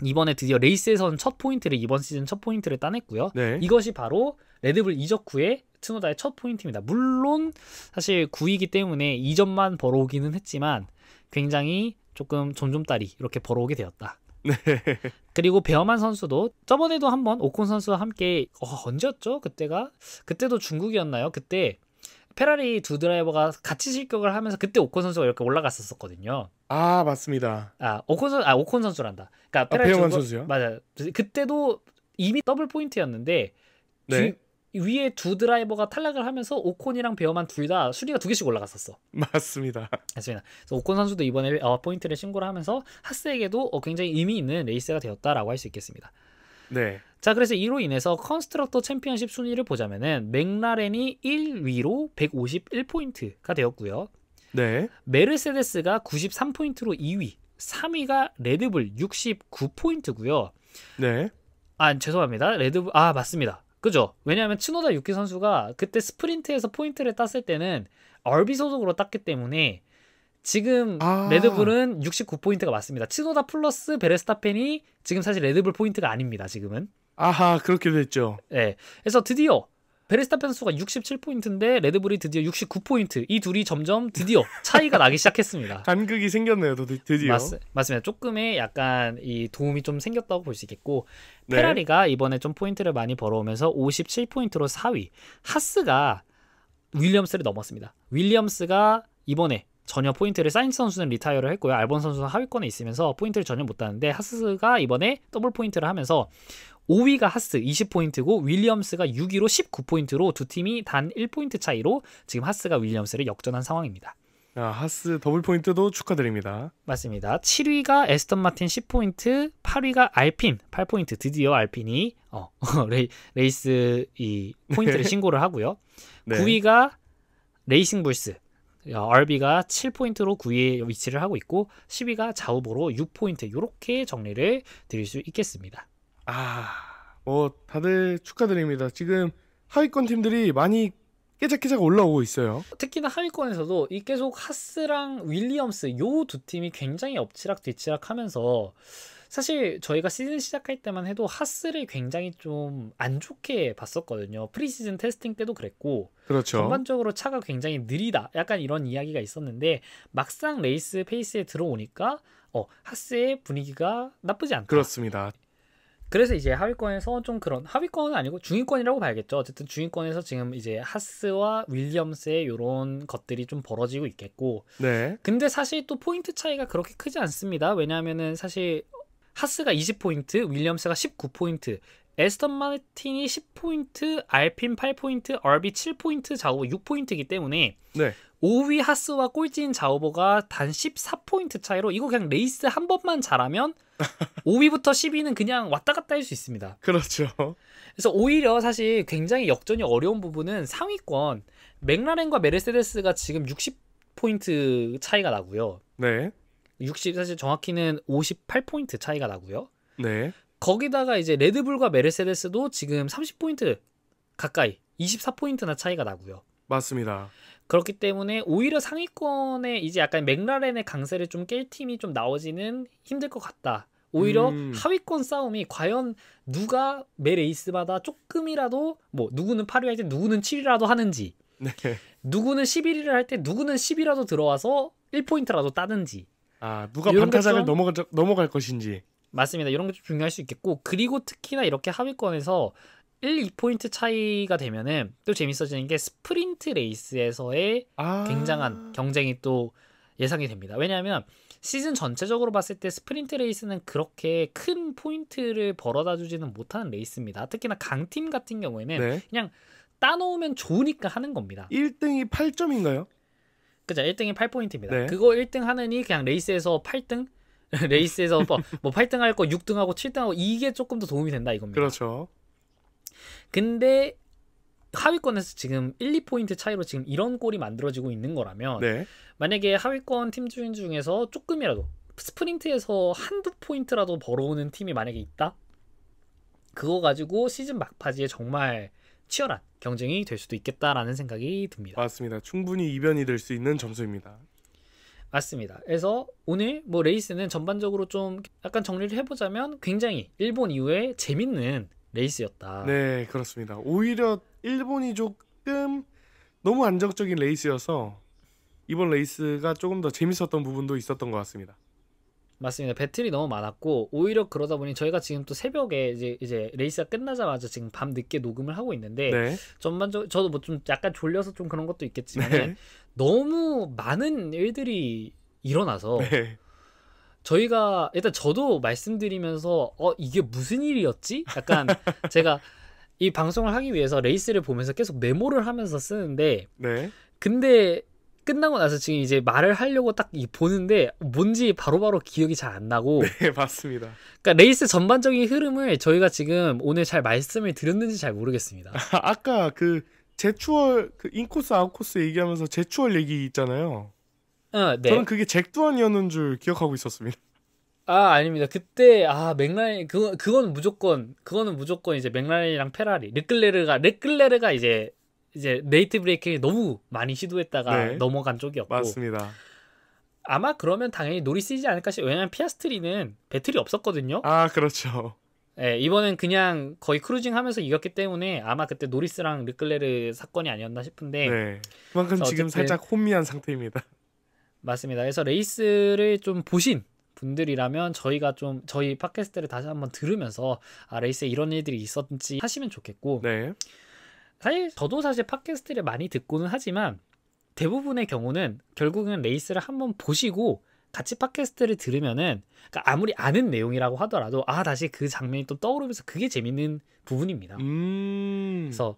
이번에 드디어 레이스에서는 첫 포인트를 이번 시즌 첫 포인트를 따냈고요. 네. 이것이 바로 레드불 이적 후에 츠노다의 첫 포인트입니다. 물론 사실 9위이기 때문에 2점만 벌어오기는 했지만 굉장히 조금 점점따리 이렇게 벌어오게 되었다. 네. 그리고 베어만 선수도 저번에도 한번 오콘 선수와 함께 언제였죠? 그때도 중국이었나요? 그때 페라리 두 드라이버가 같이 실격을 하면서 그때 오콘 선수가 이렇게 올라갔었거든요. 아, 맞습니다. 오콘 선수란다. 그러니까 페라리 베어만 선수요? 맞아요. 그때도 이미 더블 포인트였는데 네. 위에 두 드라이버가 탈락을 하면서 오콘이랑 베어만 둘 다 순위가 2개씩 올라갔었어. 맞습니다. 그래서 오콘 선수도 이번에 포인트를 신고를 하면서 하스에게도 굉장히 의미 있는 레이스가 되었다라고 할 수 있겠습니다. 네. 자, 그래서 이로 인해서 컨스트럭터 챔피언십 순위를 보자면은 맥라렌이 1위로 151포인트가 되었고요. 네. 메르세데스가 93포인트로 2위, 3위가 레드불 69포인트고요. 네. 아, 죄송합니다. 레드불 맞습니다. 그죠? 왜냐하면 츠노다 유키 선수가 그때 스프린트에서 포인트를 땄을 때는 RB 소속으로 땄기 때문에 지금 레드불은 69포인트가 맞습니다. 츠노다 플러스 베르스타펜이 지금 사실 레드불 포인트가 아닙니다. 지금은. 아하, 그렇게 됐죠. 네. 그래서 드디어 베르스타펜 선수가 67포인트인데 레드불이 드디어 69포인트. 이 둘이 점점 드디어 차이가 나기 시작했습니다. 간극이 생겼네요. 드디어. 맞습니다. 조금의 약간 이 도움이 좀 생겼다고 볼 수 있겠고 네. 페라리가 이번에 좀 포인트를 많이 벌어오면서 57포인트로 4위. 하스가 윌리엄스를 넘었습니다. 윌리엄스가 이번에 전혀 포인트를 사인츠 선수는 리타이어를 했고요. 알본 선수는 하위권에 있으면서 포인트를 전혀 못 따는데 하스가 이번에 더블 포인트를 하면서 5위가 하스 20포인트고 윌리엄스가 6위로 19포인트로 두 팀이 단 1포인트 차이로 지금 하스가 윌리엄스를 역전한 상황입니다. 하스 더블 포인트도 축하드립니다. 맞습니다. 7위가 에스턴 마틴 10포인트, 8위가 알핀 8포인트. 드디어 알핀이 레이스 이 포인트를 신고를 하고요. 네. 9위가 레이싱 불스 RB가 7포인트로 9위에 위치를 하고 있고 10위가 자우보로 6포인트 이렇게 정리를 드릴 수 있겠습니다. 다들 축하드립니다. 지금 하위권 팀들이 많이 깨작깨작 올라오고 있어요. 특히나 하위권에서도 이 계속 하스랑 윌리엄스 요 두 팀이 굉장히 엎치락 뒤치락 하면서 사실 저희가 시즌 시작할 때만 해도 하스를 굉장히 좀 안 좋게 봤었거든요. 프리시즌 테스팅 때도 그랬고 그렇죠. 전반적으로 차가 굉장히 느리다 약간 이런 이야기가 있었는데 막상 레이스 페이스에 들어오니까 하스의 분위기가 나쁘지 않다. 그렇습니다. 그래서 이제 하위권에서 좀 그런 하위권은 아니고 중위권이라고 봐야겠죠. 어쨌든 중위권에서 지금 이제 하스와 윌리엄스의 이런 것들이 좀 벌어지고 있겠고. 네. 근데 사실 또 포인트 차이가 그렇게 크지 않습니다. 왜냐하면은 사실 하스가 20포인트, 윌리엄스가 19포인트, 에스턴 마틴이 10포인트, 알핀 8포인트, RB 7포인트, 자우보 6포인트이기 때문에 네. 5위 하스와 꼴찌인 자우보가 단 14포인트 차이로 이거 그냥 레이스 한 번만 잘하면 5위부터 10위는 그냥 왔다 갔다 할 수 있습니다. 그렇죠. 그래서 오히려 사실 굉장히 역전이 어려운 부분은 상위권 맥라렌과 메르세데스가 지금 60포인트 차이가 나고요. 네. 사실 정확히는 58포인트 차이가 나고요. 네. 거기다가 이제 레드불과 메르세데스도 지금 30포인트 가까이 24포인트나 차이가 나고요. 맞습니다. 그렇기 때문에 오히려 상위권에 이제 약간 맥라렌의 강세를 좀 깰 팀이 좀 나오지는 힘들 것 같다. 오히려 하위권 싸움이 과연 누가 매 레이스마다 조금이라도 뭐 누구는 8위 할 때 누구는 7위라도 하는지, 네. 누구는 11위를 할 때 누구는 10위라도 들어와서 1포인트라도 따든지, 누가 반타작을 넘어갈 것인지. 맞습니다. 이런 게 좀 중요할 수 있겠고, 그리고 특히나 이렇게 하위권에서 1, 2포인트 차이가 되면은 또 재밌어지는 게 스프린트 레이스에서의 굉장한 경쟁이 또 예상이 됩니다. 왜냐하면 시즌 전체적으로 봤을 때 스프린트 레이스는 그렇게 큰 포인트를 벌어다 주지는 못하는 레이스입니다. 특히나 강팀 같은 경우에는 네. 그냥 따놓으면 좋으니까 하는 겁니다. 1등이 8점인가요? 그죠. 1등이 8포인트입니다. 네. 그거 1등 하느니 그냥 레이스에서 8등? 레이스에서 뭐 8등 할 거 6등하고 7등하고 이게 조금 더 도움이 된다 이겁니다. 그렇죠. 근데 하위권에서 지금 1, 2포인트 차이로 지금 이런 꼴이 만들어지고 있는 거라면 네. 만약에 하위권 팀 중에서 조금이라도 스프린트에서 한두 포인트라도 벌어오는 팀이 만약에 있다? 그거 가지고 시즌 막바지에 정말 치열한 경쟁이 될 수도 있겠다라는 생각이 듭니다. 맞습니다. 충분히 이변이 될 수 있는 점수입니다. 맞습니다. 그래서 오늘 뭐 레이스는 전반적으로 좀 약간 정리를 해보자면 굉장히 일본 이후에 재밌는 레이스였다. 네, 그렇습니다. 오히려 일본이 조금 너무 안정적인 레이스여서 이번 레이스가 조금 더 재밌었던 부분도 있었던 것 같습니다. 맞습니다. 배틀이 너무 많았고 오히려 그러다 보니 저희가 지금 또 새벽에 이제 레이스가 끝나자마자 지금 밤 늦게 녹음을 하고 있는데 네. 전반적으로 저도 뭐 좀 약간 졸려서 좀 그런 것도 있겠지만 네. 너무 많은 일들이 일어나서 네. 저희가 일단 저도 말씀드리면서 이게 무슨 일이었지? 약간 제가 이 방송을 하기 위해서 레이스를 보면서 계속 메모를 하면서 쓰는데 네. 근데 끝나고 나서 지금 이제 말을 하려고 딱 보는데 뭔지 바로바로 기억이 잘 안 나고. 네, 맞습니다. 그러니까 레이스 전반적인 흐름을 저희가 지금 오늘 잘 말씀을 드렸는지 잘 모르겠습니다. 아까 그 제추얼 그 인코스 아웃코스 얘기하면서 제추얼 얘기 있잖아요. 네. 저는 그게 잭두안이었는 줄 기억하고 있었습니다. 아닙니다. 그때 맥라렌 그거는 무조건 이제 맥라렌이랑 페라리 르클레르가 이제 네이트 브레이킹을 너무 많이 시도했다가 네. 넘어간 쪽이었고. 맞습니다. 아마 그러면 당연히 노리스이지 않을까 싶어요. 왜냐면 피아스트리는 배틀이 없었거든요. 그렇죠. 네, 이번엔 그냥 거의 크루징하면서 이겼기 때문에 아마 그때 노리스랑 르클레르 사건이 아니었나 싶은데. 네. 그만큼 지금 살짝 혼미한 상태입니다. 맞습니다. 그래서 레이스를 좀 보신 분들이라면 저희 팟캐스트를 다시 한번 들으면서 레이스에 이런 일들이 있었는지 하시면 좋겠고. 네. 저도 사실 팟캐스트를 많이 듣고는 하지만 대부분의 경우는 결국은 레이스를 한번 보시고 같이 팟캐스트를 들으면은 그러니까 아무리 아는 내용이라고 하더라도 다시 그 장면이 또 떠오르면서 그게 재밌는 부분입니다. 그래서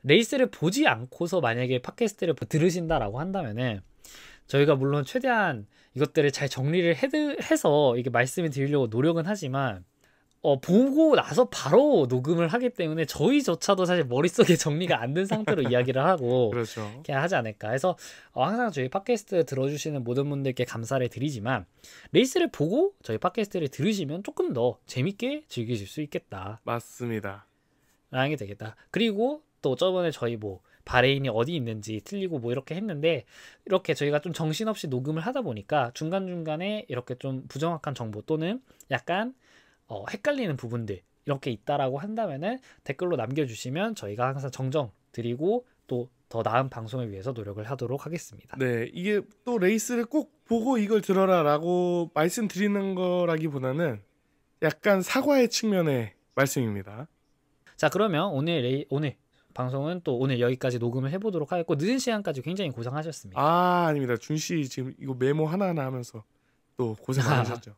레이스를 보지 않고서 만약에 팟캐스트를 들으신다라고 한다면은 저희가 물론 최대한 이것들을 잘 정리를 해서 이게 말씀을 드리려고 노력은 하지만 보고 나서 바로 녹음을 하기 때문에 저희조차도 사실 머릿속에 정리가 안 된 상태로 이야기를 하고 그렇죠. 그냥 하지 않을까 해서 항상 저희 팟캐스트 들어주시는 모든 분들께 감사를 드리지만 레이스를 보고 저희 팟캐스트를 들으시면 조금 더 재밌게 즐기실 수 있겠다. 맞습니다. 라는 게 되겠다. 그리고 또 저번에 저희 뭐 바레인이 어디 있는지 틀리고 뭐 이렇게 했는데 이렇게 저희가 좀 정신없이 녹음을 하다 보니까 중간중간에 이렇게 좀 부정확한 정보 또는 약간 헷갈리는 부분들 이렇게 있다라고 한다면은 댓글로 남겨주시면 저희가 항상 정정 드리고 또 더 나은 방송을 위해서 노력을 하도록 하겠습니다. 네, 이게 또 레이스를 꼭 보고 이걸 들어라라고 말씀드리는 거라기보다는 약간 사과의 측면의 말씀입니다. 자, 그러면 오늘 방송은 또 오늘 여기까지 녹음을 해보도록 하겠고 늦은 시간까지 굉장히 고생하셨습니다. 아닙니다. 준씨 지금 이거 메모 하나하나 하면서 또 고생 많으셨죠.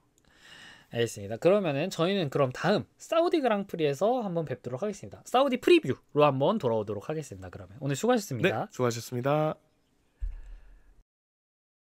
알겠습니다. 그러면은 저희는 그럼 다음 사우디 그랑프리에서 한번 뵙도록 하겠습니다. 사우디 프리뷰로 한번 돌아오도록 하겠습니다. 그러면 오늘 수고하셨습니다. 네, 수고하셨습니다.